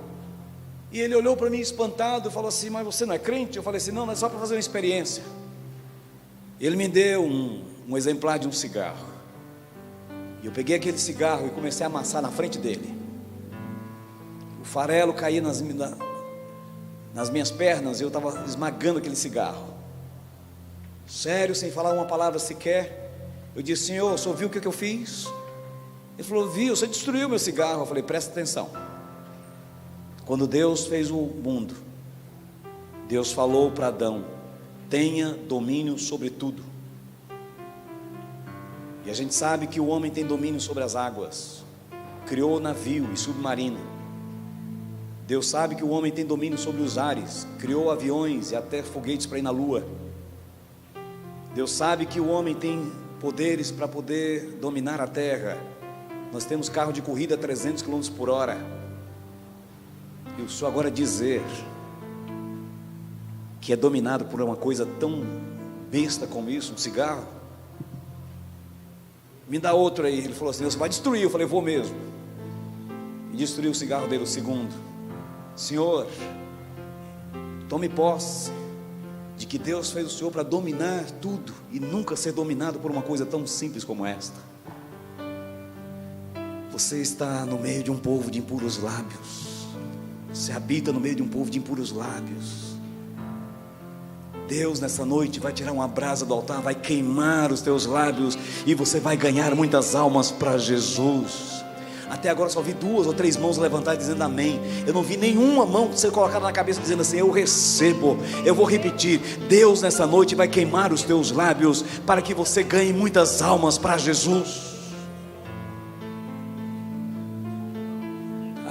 Speaker 3: E ele olhou para mim espantado e falou assim, mas você não é crente? Eu falei assim, não é só para fazer uma experiência. Ele me deu um exemplar de um cigarro. E eu peguei aquele cigarro e comecei a amassar na frente dele. O farelo caía nas minhas pernas e eu estava esmagando aquele cigarro. Sério, sem falar uma palavra sequer. Eu disse, senhor, o senhor viu o que eu fiz? Ele falou, viu, você destruiu meu cigarro. Eu falei, presta atenção. Quando Deus fez o mundo, Deus falou para Adão, tenha domínio sobre tudo. E a gente sabe que o homem tem domínio sobre as águas. Criou navio e submarino. Deus sabe que o homem tem domínio sobre os ares. Criou aviões e até foguetes para ir na lua. Deus sabe que o homem tem poderes para poder dominar a terra. Nós temos carro de corrida a 300 km por hora. E o senhor agora dizer que é dominado por uma coisa tão besta como isso, um cigarro? Me dá outro aí. Ele falou assim, você vai destruir. Eu falei, vou mesmo. E destruiu o cigarro dele, o segundo. Senhor, tome posse de que Deus fez o Senhor para dominar tudo e nunca ser dominado por uma coisa tão simples como esta. Você está no meio de um povo de impuros lábios. Você habita no meio de um povo de impuros lábios. Deus nessa noite vai tirar uma brasa do altar, vai queimar os teus lábios e você vai ganhar muitas almas para Jesus. Até agora só vi 2 ou 3 mãos levantadas dizendo amém. Eu não vi nenhuma mão ser colocada na cabeça dizendo assim, eu recebo. Eu vou repetir, Deus nessa noite vai queimar os teus lábios para que você ganhe muitas almas para Jesus.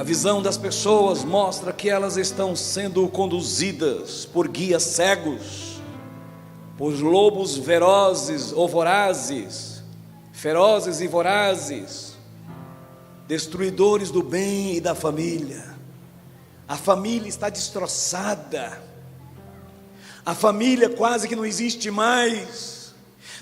Speaker 3: A visão das pessoas mostra que elas estão sendo conduzidas por guias cegos, por lobos ferozes ou vorazes, ferozes e vorazes, destruidores do bem e da família. A família está destroçada, a família quase que não existe mais.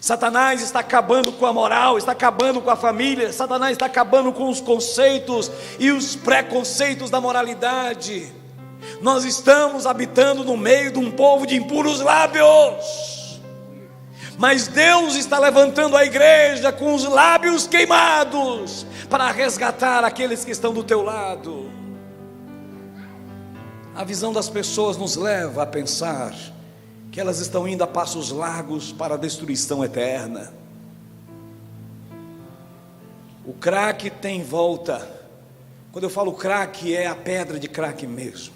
Speaker 3: Satanás está acabando com a moral, está acabando com a família, Satanás está acabando com os conceitos e os preconceitos da moralidade. Nós estamos habitando no meio de um povo de impuros lábios, mas Deus está levantando a igreja com os lábios queimados, para resgatar aqueles que estão do teu lado. A visão das pessoas nos leva a pensar que elas estão indo a passos largos para a destruição eterna. O crack tem volta. Quando eu falo crack, é a pedra de crack mesmo.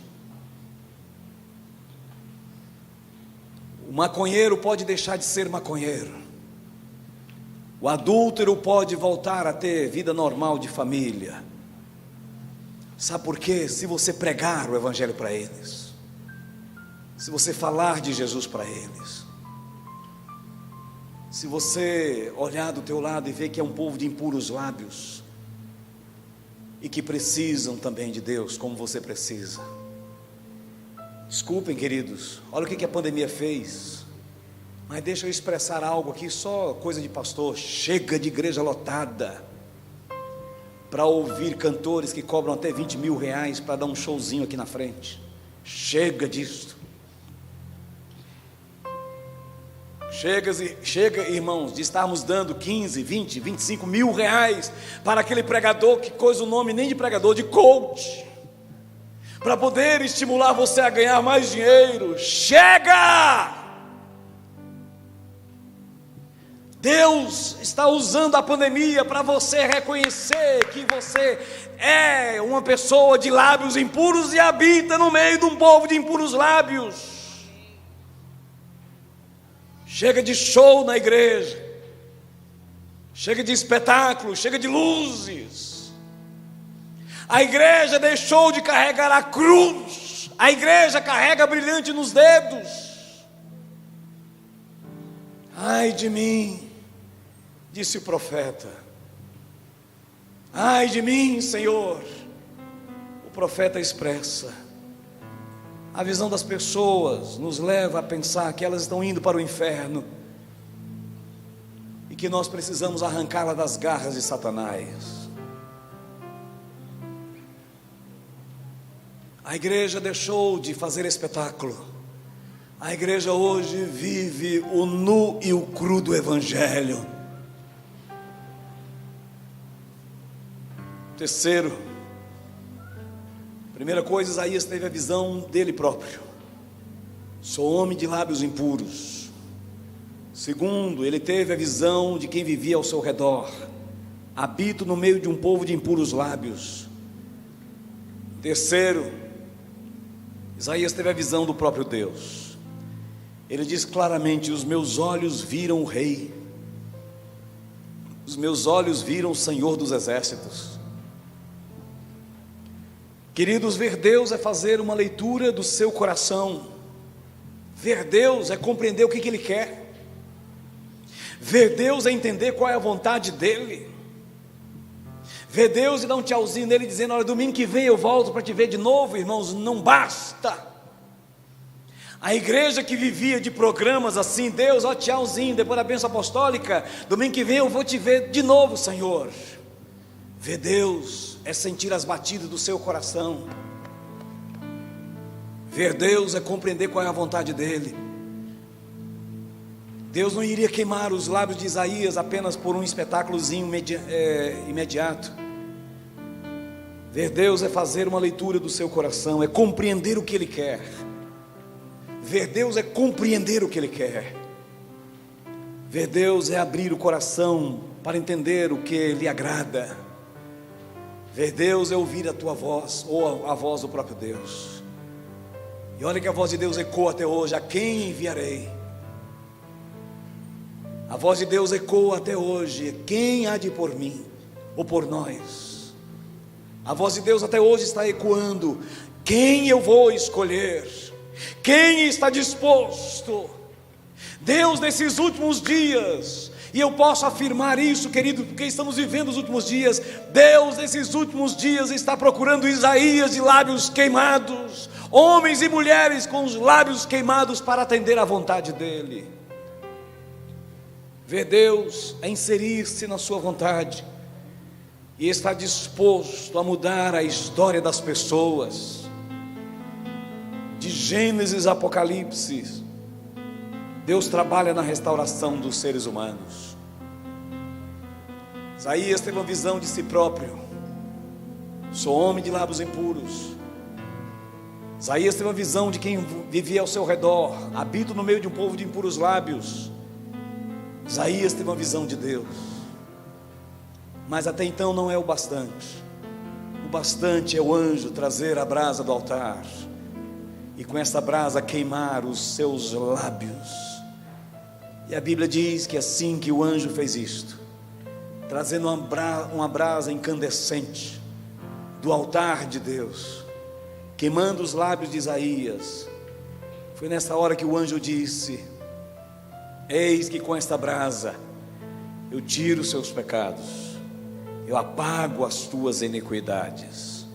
Speaker 3: O maconheiro pode deixar de ser maconheiro. O adúltero pode voltar a ter vida normal de família. Sabe por quê? Se você pregar o evangelho para eles, se você falar de Jesus para eles, se você olhar do teu lado e ver que é um povo de impuros lábios e que precisam também de Deus como você precisa. Desculpem, queridos, olha o que a pandemia fez, mas deixa eu expressar algo aqui, só coisa de pastor. Chega de igreja lotada para ouvir cantores que cobram até 20 mil reais para dar um showzinho aqui na frente. Chega disso. Chega, irmãos, de estarmos dando 15, 20, 25 mil reais para aquele pregador, que coisa o nome nem de pregador, de coach, para poder estimular você a ganhar mais dinheiro. Chega! Deus está usando a pandemia para você reconhecer que você é uma pessoa de lábios impuros e habita no meio de um povo de impuros lábios. Chega de show na igreja, chega de espetáculo, chega de luzes. A igreja deixou de carregar a cruz, a igreja carrega brilhante nos dedos. Ai de mim, disse o profeta, ai de mim, Senhor. O profeta expressa. A visão das pessoas nos leva a pensar que elas estão indo para o inferno e que nós precisamos arrancá-la das garras de Satanás. A igreja deixou de fazer espetáculo. A igreja hoje vive o nu e o cru do evangelho. Terceiro, primeira coisa, Isaías teve a visão dele próprio. Sou homem de lábios impuros. Segundo, ele teve a visão de quem vivia ao seu redor. Habito no meio de um povo de impuros lábios. Terceiro, Isaías teve a visão do próprio Deus. Ele diz claramente: os meus olhos viram o Rei, os meus olhos viram o Senhor dos Exércitos. Queridos, ver Deus é fazer uma leitura do seu coração. Ver Deus é compreender o que Ele quer. Ver Deus é entender qual é a vontade dEle. Ver Deus e dar um tchauzinho nele dizendo: olha, domingo que vem eu volto para te ver de novo. Irmãos, não basta. A igreja que vivia de programas assim: Deus, ó, tchauzinho, depois da bênção apostólica, domingo que vem eu vou te ver de novo, Senhor. Ver Deus é sentir as batidas do seu coração. Ver Deus é compreender qual é a vontade dEle. Deus não iria queimar os lábios de Isaías apenas por um espetáculozinho imediato. Ver Deus é fazer uma leitura do seu coração, é compreender o que Ele quer. Ver Deus é compreender o que Ele quer. Ver Deus é abrir o coração para entender o que lhe agrada. Ver Deus é ouvir a tua voz, ou a voz do próprio Deus. E olha que a voz de Deus ecoa até hoje: a quem enviarei? A voz de Deus ecoa até hoje: quem há de por mim, ou por nós? A voz de Deus até hoje está ecoando: quem eu vou escolher? Quem está disposto? Deus, nesses últimos dias, e eu posso afirmar isso, querido, porque estamos vivendo os últimos dias, Deus nesses últimos dias está procurando Isaías de lábios queimados, homens e mulheres com os lábios queimados para atender à vontade dEle. Ver Deus a inserir-se na sua vontade e está disposto a mudar a história das pessoas. De Gênesis a Apocalipse, Deus trabalha na restauração dos seres humanos. Isaías teve uma visão de si próprio: sou homem de lábios impuros. Isaías teve uma visão de quem vivia ao seu redor: habito no meio de um povo de impuros lábios. Isaías teve uma visão de Deus, mas até então não é o bastante. O bastante é o anjo trazer a brasa do altar e com essa brasa queimar os seus lábios. E a Bíblia diz que assim que o anjo fez isto, trazendo uma brasa incandescente do altar de Deus, queimando os lábios de Isaías, foi nessa hora que o anjo disse: eis que com esta brasa eu tiro os seus pecados, eu apago as tuas iniquidades.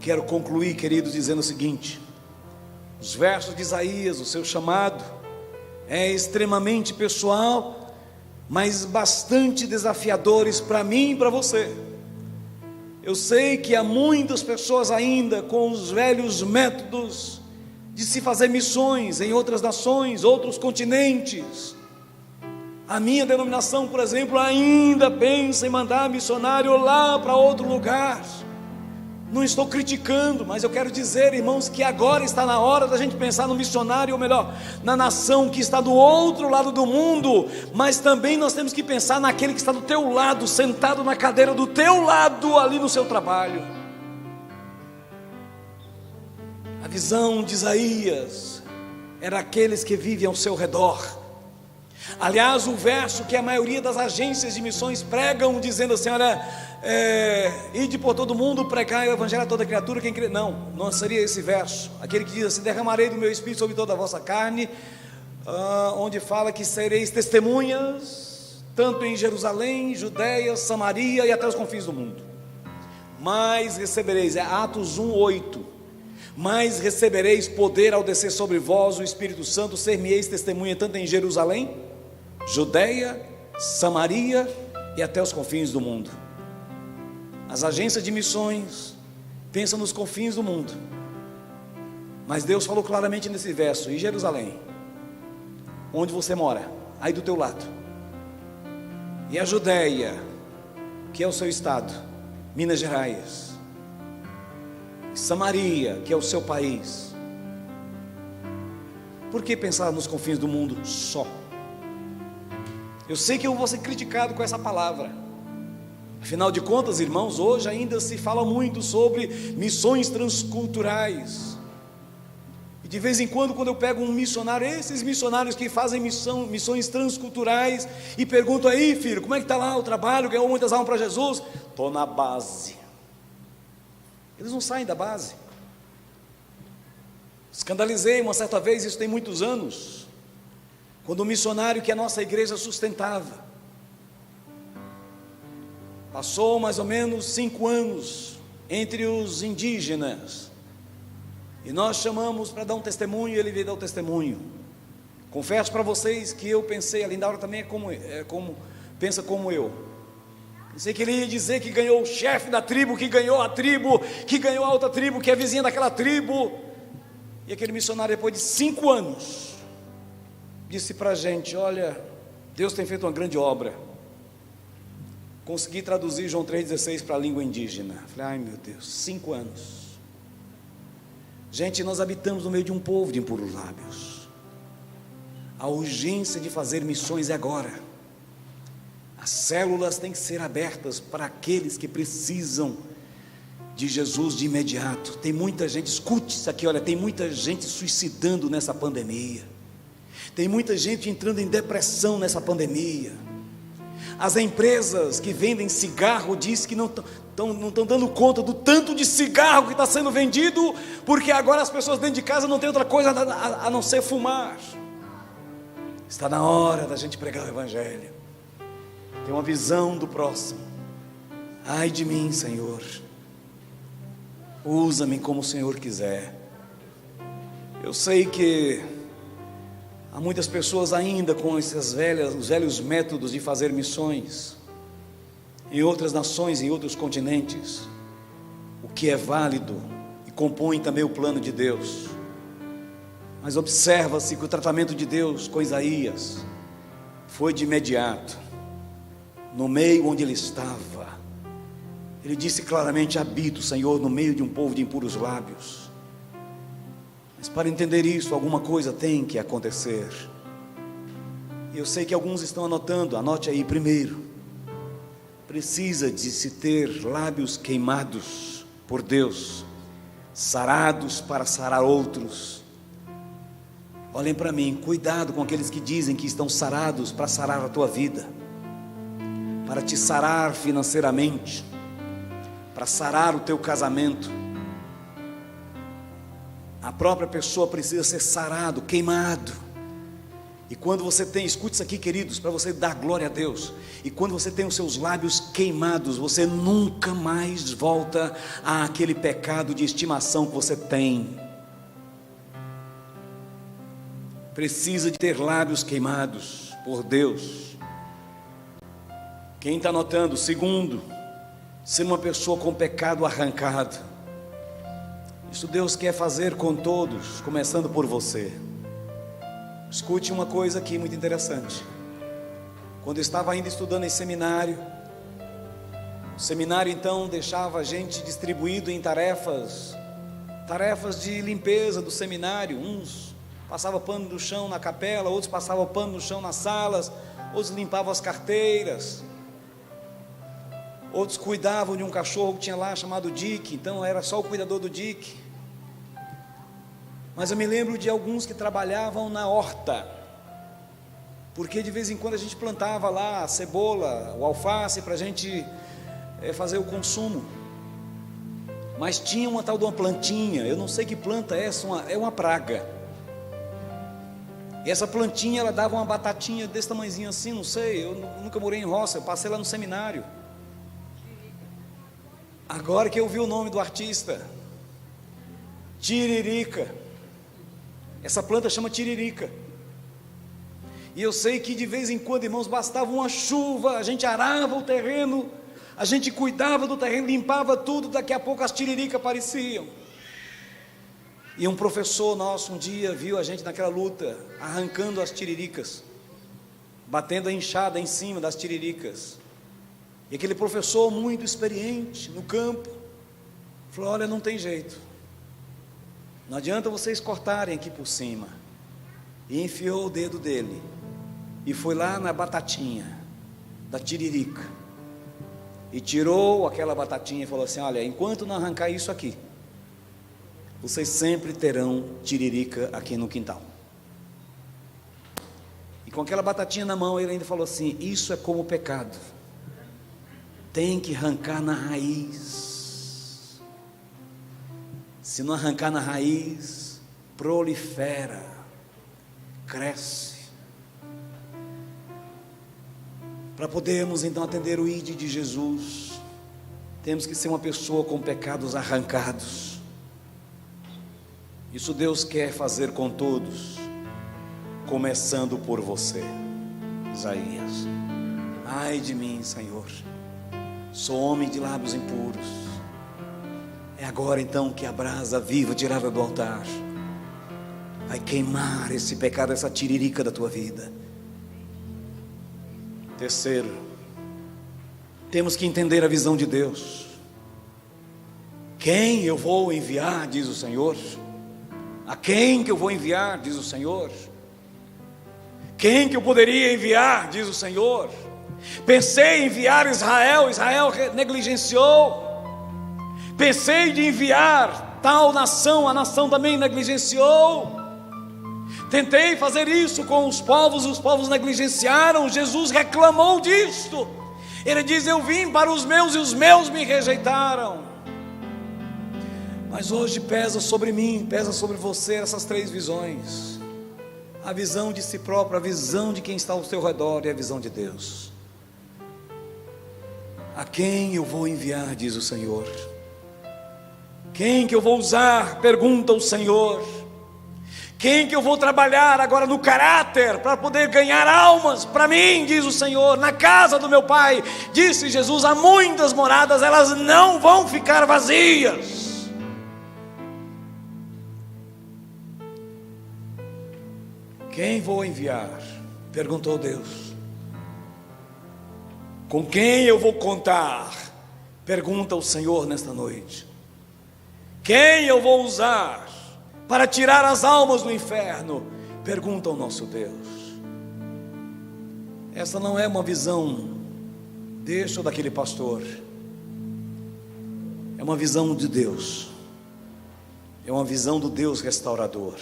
Speaker 3: Quero concluir, queridos, dizendo o seguinte: os versos de Isaías, o seu chamado é extremamente pessoal, mas bastante desafiadores para mim e para você. Eu sei que há muitas pessoas ainda com os velhos métodos de se fazer missões em outras nações, outros continentes. A minha denominação, por exemplo, ainda pensa em mandar missionário lá para outro lugar. Não estou criticando, mas eu quero dizer, irmãos, que agora está na hora da gente pensar no missionário, ou melhor, na nação que está do outro lado do mundo, mas também nós temos que pensar naquele que está do teu lado, sentado na cadeira do teu lado, ali no seu trabalho. A visão de Isaías era aqueles que vivem ao seu redor. Aliás, o verso que a maioria das agências de missões pregam, dizendo assim: olha, ide por todo mundo, pregai o evangelho a toda criatura, quem crê. Não seria esse verso, aquele que diz assim: derramarei do meu espírito sobre toda a vossa carne, onde fala que sereis testemunhas, tanto em Jerusalém, Judeia, Samaria e até os confins do mundo. Mas recebereis, Atos 1:8, mas recebereis poder ao descer sobre vós o Espírito Santo, ser-me-eis testemunha tanto em Jerusalém, Judeia, Samaria e até os confins do mundo. As agências de missões pensam nos confins do mundo, mas Deus falou claramente nesse verso: em Jerusalém, onde você mora, aí do teu lado, e a Judeia, que é o seu estado, Minas Gerais, Samaria, que é o seu país. Por que pensar nos confins do mundo só? Eu sei que eu vou ser criticado com essa palavra. Afinal de contas, irmãos, hoje ainda se fala muito sobre missões transculturais. E de vez em quando eu pego um missionário, esses missionários que fazem missões transculturais, e pergunto: aí filho, como é que está lá o trabalho? Ganhou muitas almas para Jesus? Estou na base. Eles não saem da base. Escandalizei uma certa vez, isso tem muitos anos, quando um missionário que a nossa igreja sustentava passou mais ou menos 5 anos entre os indígenas, e nós chamamos para dar um testemunho, e ele veio dar o testemunho. Confesso para vocês que eu pensei, a Lindaura também pensa como eu. Pensei que ele ia dizer que ganhou o chefe da tribo, que ganhou a tribo, que ganhou a outra tribo, que é vizinha daquela tribo. E aquele missionário, depois de 5 anos, disse para a gente: olha, Deus tem feito uma grande obra. Consegui traduzir João 3,16 para a língua indígena. Falei: ai meu Deus, 5 anos. Gente, nós habitamos no meio de um povo de impuros lábios. A urgência de fazer missões é agora. As células têm que ser abertas para aqueles que precisam de Jesus de imediato. Tem muita gente, escute isso aqui, olha, tem muita gente suicidando nessa pandemia. Tem muita gente entrando em depressão nessa pandemia. As empresas que vendem cigarro diz que não estão dando conta do tanto de cigarro que está sendo vendido, porque agora as pessoas dentro de casa não tem outra coisa a não ser fumar. Está na hora da gente pregar o Evangelho, ter uma visão do próximo. Ai de mim, Senhor, usa-me como o Senhor quiser. Eu sei que há muitas pessoas ainda com os velhos métodos de fazer missões em outras nações, em outros continentes, o que é válido e compõe também o plano de Deus. Mas observa-se que o tratamento de Deus com Isaías foi de imediato, no meio onde ele estava. Ele disse claramente: habito, Senhor, no meio de um povo de impuros lábios. Mas para entender isso, alguma coisa tem que acontecer. E eu sei que alguns estão anotando. Anote aí. Primeiro, precisa de se ter lábios queimados por Deus, sarados para sarar outros. Olhem para mim, cuidado com aqueles que dizem que estão sarados para sarar a tua vida, para te sarar financeiramente, para sarar o teu casamento. A própria pessoa precisa ser sarado, queimado. E quando você tem, escute isso aqui, queridos, para você dar glória a Deus. E quando você tem os seus lábios queimados, você nunca mais volta àquele pecado de estimação que você tem. Precisa de ter lábios queimados por Deus. Quem está anotando? Segundo, ser uma pessoa com pecado arrancado. Isso Deus quer fazer com todos, começando por você. Escute uma coisa aqui muito interessante. Quando eu estava ainda estudando em seminário, o seminário então deixava a gente distribuído em tarefas de limpeza do seminário. Uns passavam pano no chão na capela, outros passavam pano no chão nas salas, outros limpavam as carteiras, outros cuidavam de um cachorro que tinha lá chamado Dick, então era só o cuidador do Dick. Mas eu me lembro de alguns que trabalhavam na horta, porque de vez em quando a gente plantava lá a cebola, o alface para a gente fazer o consumo. Mas tinha uma tal de uma plantinha, eu não sei que planta é essa, é uma praga. E essa plantinha ela dava uma batatinha desse tamanhozinho assim, não sei, eu nunca morei em roça, eu passei lá no seminário. Agora que eu vi o nome do artista, tiririca. Essa planta chama tiririca. E eu sei que de vez em quando, irmãos, bastava uma chuva, a gente arava o terreno, a gente cuidava do terreno, limpava tudo, daqui a pouco as tiriricas apareciam. E um professor nosso um dia viu a gente naquela luta, arrancando as tiriricas, batendo a enxada em cima das tiriricas. E aquele professor muito experiente no campo falou: olha, não tem jeito, não adianta vocês cortarem aqui por cima. E enfiou o dedo dele e foi lá na batatinha da tiririca e tirou aquela batatinha e falou assim: olha, enquanto não arrancar isso aqui, vocês sempre terão tiririca aqui no quintal. E com aquela batatinha na mão ele ainda falou assim: isso é como o pecado, tem que arrancar na raiz. Se não arrancar na raiz, prolifera, cresce. Para podermos então atender o ID de Jesus, temos que ser uma pessoa com pecados arrancados. Isso Deus quer fazer com todos, começando por você. Isaías: ai de mim, Senhor, sou homem de lábios impuros. É agora então que a brasa viva tirada do altar vai queimar esse pecado, essa tiririca da tua vida. Terceiro, temos que entender a visão de Deus. Quem eu vou enviar, diz o Senhor. A quem que eu vou enviar, diz o Senhor. Quem que eu poderia enviar, diz o Senhor. Pensei em enviar Israel, Israel negligenciou. Pensei de enviar tal nação, a nação também negligenciou. Tentei fazer isso com os povos negligenciaram. Jesus reclamou disto. Ele diz: eu vim para os meus e os meus me rejeitaram. Mas hoje pesa sobre mim, pesa sobre você essas três visões: a visão de si próprio, a visão de quem está ao seu redor e a visão de Deus. A quem eu vou enviar, diz o Senhor. Quem que eu vou usar, pergunta o Senhor. Quem que eu vou trabalhar agora no caráter para poder ganhar almas para mim, diz o Senhor. Na casa do meu Pai, disse Jesus, há muitas moradas, elas não vão ficar vazias. Quem vou enviar? Perguntou Deus. Com quem eu vou contar? Pergunta o Senhor nesta noite. Quem eu vou usar para tirar as almas do inferno? Pergunta o nosso Deus. Essa não é uma visão deste ou daquele pastor. É uma visão de Deus. É uma visão do Deus restaurador.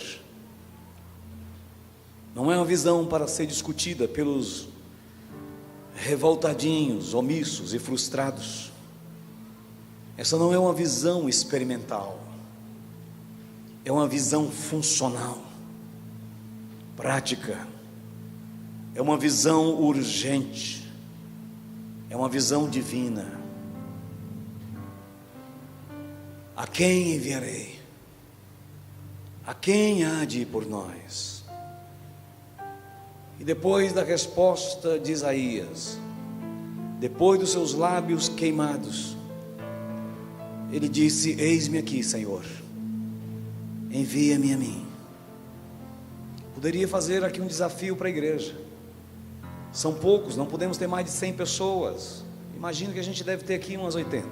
Speaker 3: Não é uma visão para ser discutida pelos revoltadinhos, omissos e frustrados. Essa não é uma visão experimental. É uma visão funcional, prática. É uma visão urgente. É uma visão divina. A quem enviarei? A quem há de ir por nós? E depois da resposta de Isaías, depois dos seus lábios queimados, ele disse: eis-me aqui, Senhor, envia-me a mim. Poderia fazer aqui um desafio para a igreja. São poucos, não podemos ter mais de 100 pessoas. Imagino que a gente deve ter aqui umas 80.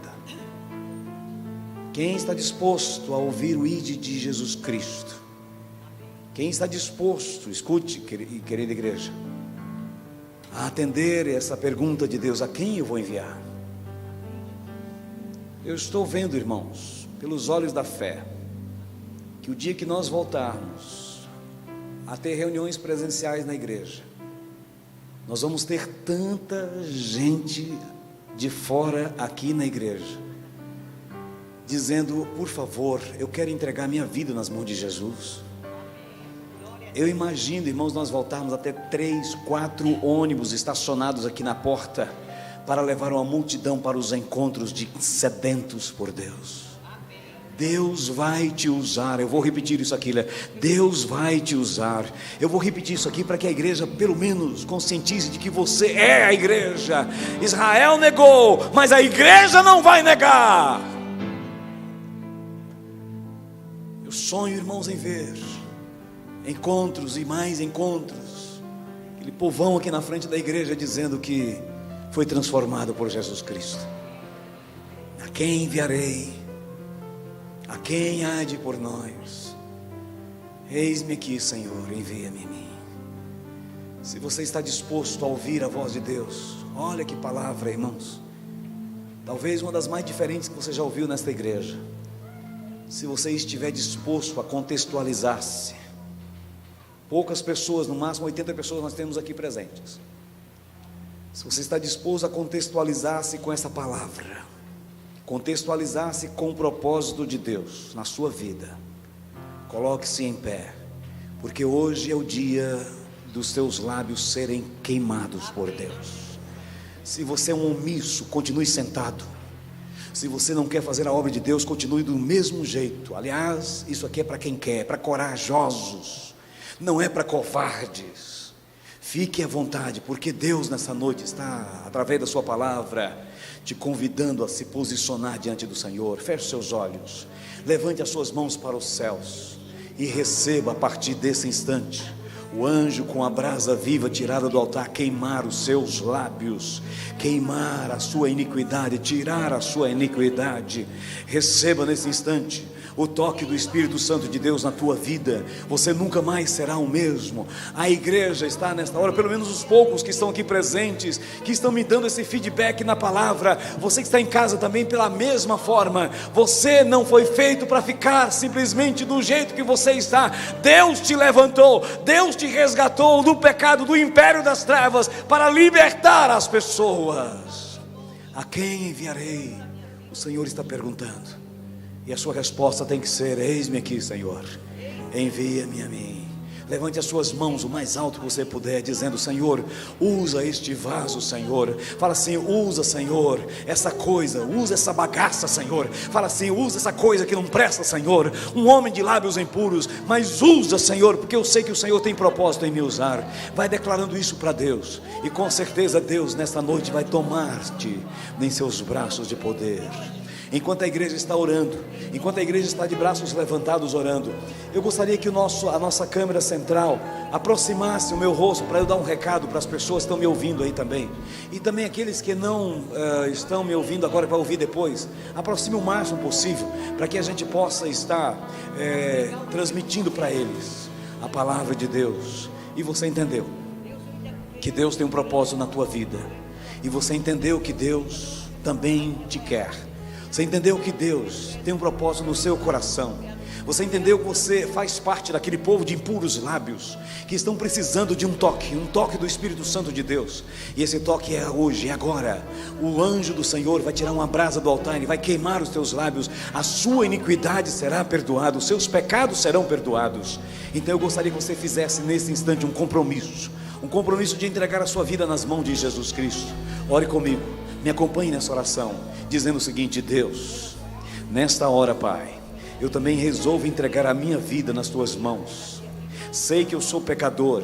Speaker 3: Quem está disposto a ouvir o ide de Jesus Cristo? Quem está disposto, escute, querida igreja, a atender essa pergunta de Deus: a quem eu vou enviar? Eu estou vendo, irmãos, pelos olhos da fé, que o dia que nós voltarmos a ter reuniões presenciais na igreja, nós vamos ter tanta gente de fora aqui na igreja, dizendo: por favor, eu quero entregar minha vida nas mãos de Jesus. Eu imagino, irmãos, nós voltarmos a ter 3, 4 ônibus estacionados aqui na porta, para levar uma multidão para os encontros de sedentos por Deus. Deus vai te usar. Eu vou repetir isso aqui, Deus vai te usar. Eu vou repetir isso aqui para que a igreja pelo menos conscientize de que você é a igreja. Israel negou, mas a igreja não vai negar. Eu sonho, irmãos, em ver encontros e mais encontros, aquele povão aqui na frente da igreja dizendo que foi transformado por Jesus Cristo. A quem enviarei? A quem há de ir por nós? Eis-me aqui, Senhor, envia-me a mim. Se você está disposto a ouvir a voz de Deus, olha que palavra, irmãos. Talvez uma das mais diferentes que você já ouviu nesta igreja. Se você estiver disposto a contextualizar-se. Poucas pessoas, no máximo 80 pessoas nós temos aqui presentes. Se você está disposto a contextualizar-se com essa palavra, contextualizar-se com o propósito de Deus na sua vida, coloque-se em pé, porque hoje é o dia dos seus lábios serem queimados por Deus. Se você é um omisso, continue sentado. Se você não quer fazer a obra de Deus, continue do mesmo jeito. Aliás, isso aqui é para quem quer, é para corajosos, não é para covardes. Fique à vontade, porque Deus nessa noite está, através da sua palavra, te convidando a se posicionar diante do Senhor. Feche seus olhos, levante as suas mãos para os céus e receba a partir desse instante o anjo com a brasa viva tirada do altar queimar os seus lábios, queimar a sua iniquidade, tirar a sua iniquidade. Receba nesse instante o toque do Espírito Santo de Deus na tua vida, você nunca mais será o mesmo. A igreja está nesta hora, pelo menos os poucos que estão aqui presentes, que estão me dando esse feedback na palavra, você que está em casa também pela mesma forma. Você não foi feito para ficar simplesmente do jeito que você está. Deus te levantou, Deus te resgatou do pecado, do império das trevas, para libertar as pessoas. A quem enviarei? O Senhor está perguntando, e a sua resposta tem que ser: eis-me aqui, Senhor, envia-me a mim. Levante as suas mãos o mais alto que você puder, dizendo: Senhor, usa este vaso, Senhor. Fala assim: usa, Senhor, essa coisa, usa essa bagaça, Senhor. Fala assim: usa essa coisa que não presta, Senhor. Um homem de lábios impuros, mas usa, Senhor, porque eu sei que o Senhor tem propósito em me usar. Vai declarando isso para Deus, e com certeza Deus nesta noite vai tomar-te em seus braços de poder. Enquanto a igreja está orando, enquanto a igreja está de braços levantados orando, eu gostaria que a nossa câmera central aproximasse o meu rosto, para eu dar um recado para as pessoas que estão me ouvindo aí também, e também aqueles que não estão me ouvindo agora, para ouvir depois. Aproxime o máximo possível, para que a gente possa estar transmitindo para eles a palavra de Deus. E você entendeu que Deus tem um propósito na tua vida, e você entendeu que Deus também te quer. Você entendeu que Deus tem um propósito no seu coração. Você entendeu que você faz parte daquele povo de impuros lábios, que estão precisando de um toque do Espírito Santo de Deus. E esse toque é hoje, é agora. O anjo do Senhor vai tirar uma brasa do altar, ele vai queimar os teus lábios. A sua iniquidade será perdoada, os seus pecados serão perdoados. Então eu gostaria que você fizesse nesse instante um compromisso de entregar a sua vida nas mãos de Jesus Cristo. Ore comigo, me acompanhe nessa oração, dizendo o seguinte: Deus, nesta hora, Pai, eu também resolvo entregar a minha vida nas tuas mãos. Sei que eu sou pecador,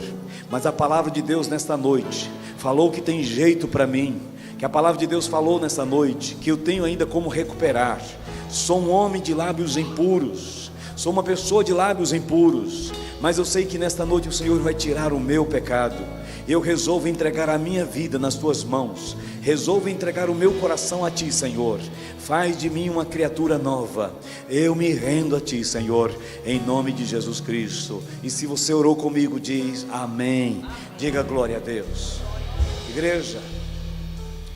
Speaker 3: mas a palavra de Deus nesta noite falou que tem jeito para mim, que a palavra de Deus falou nesta noite que eu tenho ainda como recuperar. Sou um homem de lábios impuros, sou uma pessoa de lábios impuros, mas eu sei que nesta noite o Senhor vai tirar o meu pecado. Eu resolvo entregar a minha vida nas tuas mãos, resolvo entregar o meu coração a ti, Senhor. Faz de mim uma criatura nova. Eu me rendo a ti, Senhor, em nome de Jesus Cristo. E se você orou comigo, diz amém. Diga glória a Deus. Igreja,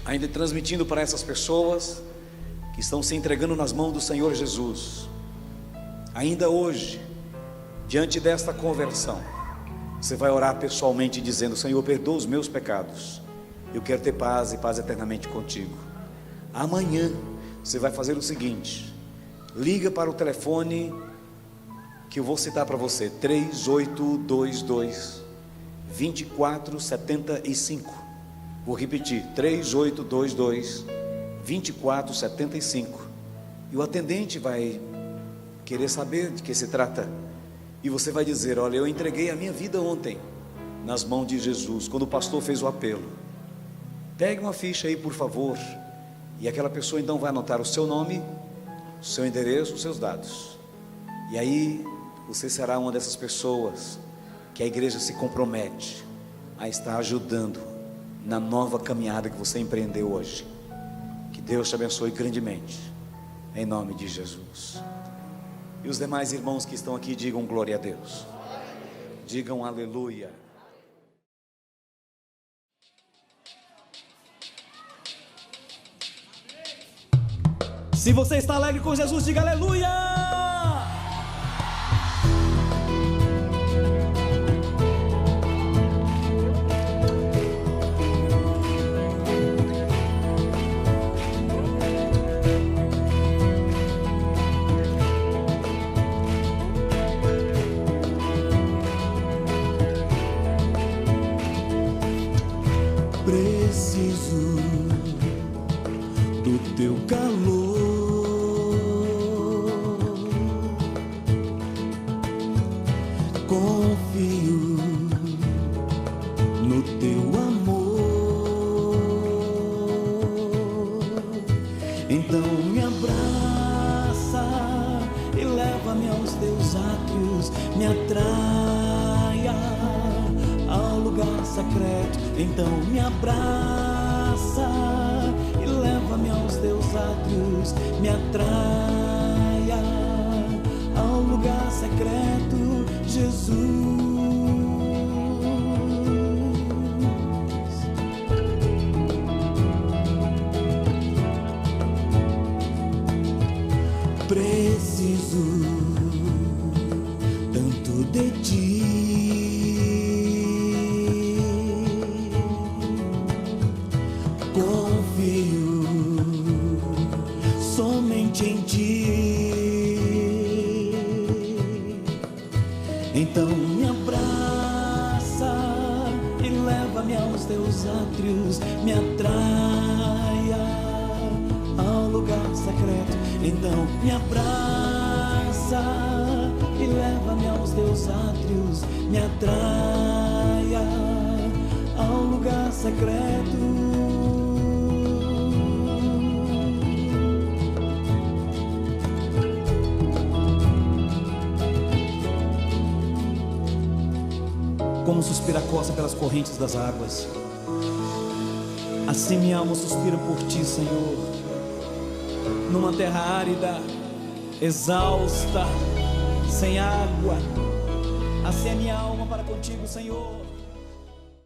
Speaker 3: ainda transmitindo para essas pessoas que estão se entregando nas mãos do Senhor Jesus, ainda hoje, diante desta conversão, você vai orar pessoalmente dizendo: Senhor, perdoa os meus pecados, eu quero ter paz e paz eternamente contigo. Amanhã você vai fazer o seguinte: liga para o telefone que eu vou citar para você, 3822-2475. Vou repetir, 3822-2475. E o atendente vai querer saber de que se trata. E você vai dizer: olha, eu entreguei a minha vida ontem nas mãos de Jesus, quando o pastor fez o apelo. Pegue uma ficha aí, por favor. E aquela pessoa então vai anotar o seu nome, o seu endereço, os seus dados. E aí você será uma dessas pessoas que a igreja se compromete a estar ajudando na nova caminhada que você empreendeu hoje. Que Deus te abençoe grandemente, em nome de Jesus. E os demais irmãos que estão aqui, digam glória a Deus. Digam aleluia.
Speaker 4: Se você está alegre com Jesus, diga aleluia. Preciso do teu calor, confio no teu amor. Então me abraça e leva-me aos teus átrios, me atraia ao lugar secreto. Então me abraça e leva-me aos teus átrios, me atraia lugar secreto, Jesus. Preciso tanto de ti, confio somente em ti. Então me abraça e leva-me aos teus átrios, me atraia ao lugar secreto. Então me abraça e leva-me aos teus átrios, me atraia ao lugar secreto. Como suspira a costa pelas correntes das águas, assim minha alma suspira por ti, Senhor. Numa terra árida, exausta, sem água, assim é minha alma para contigo, Senhor.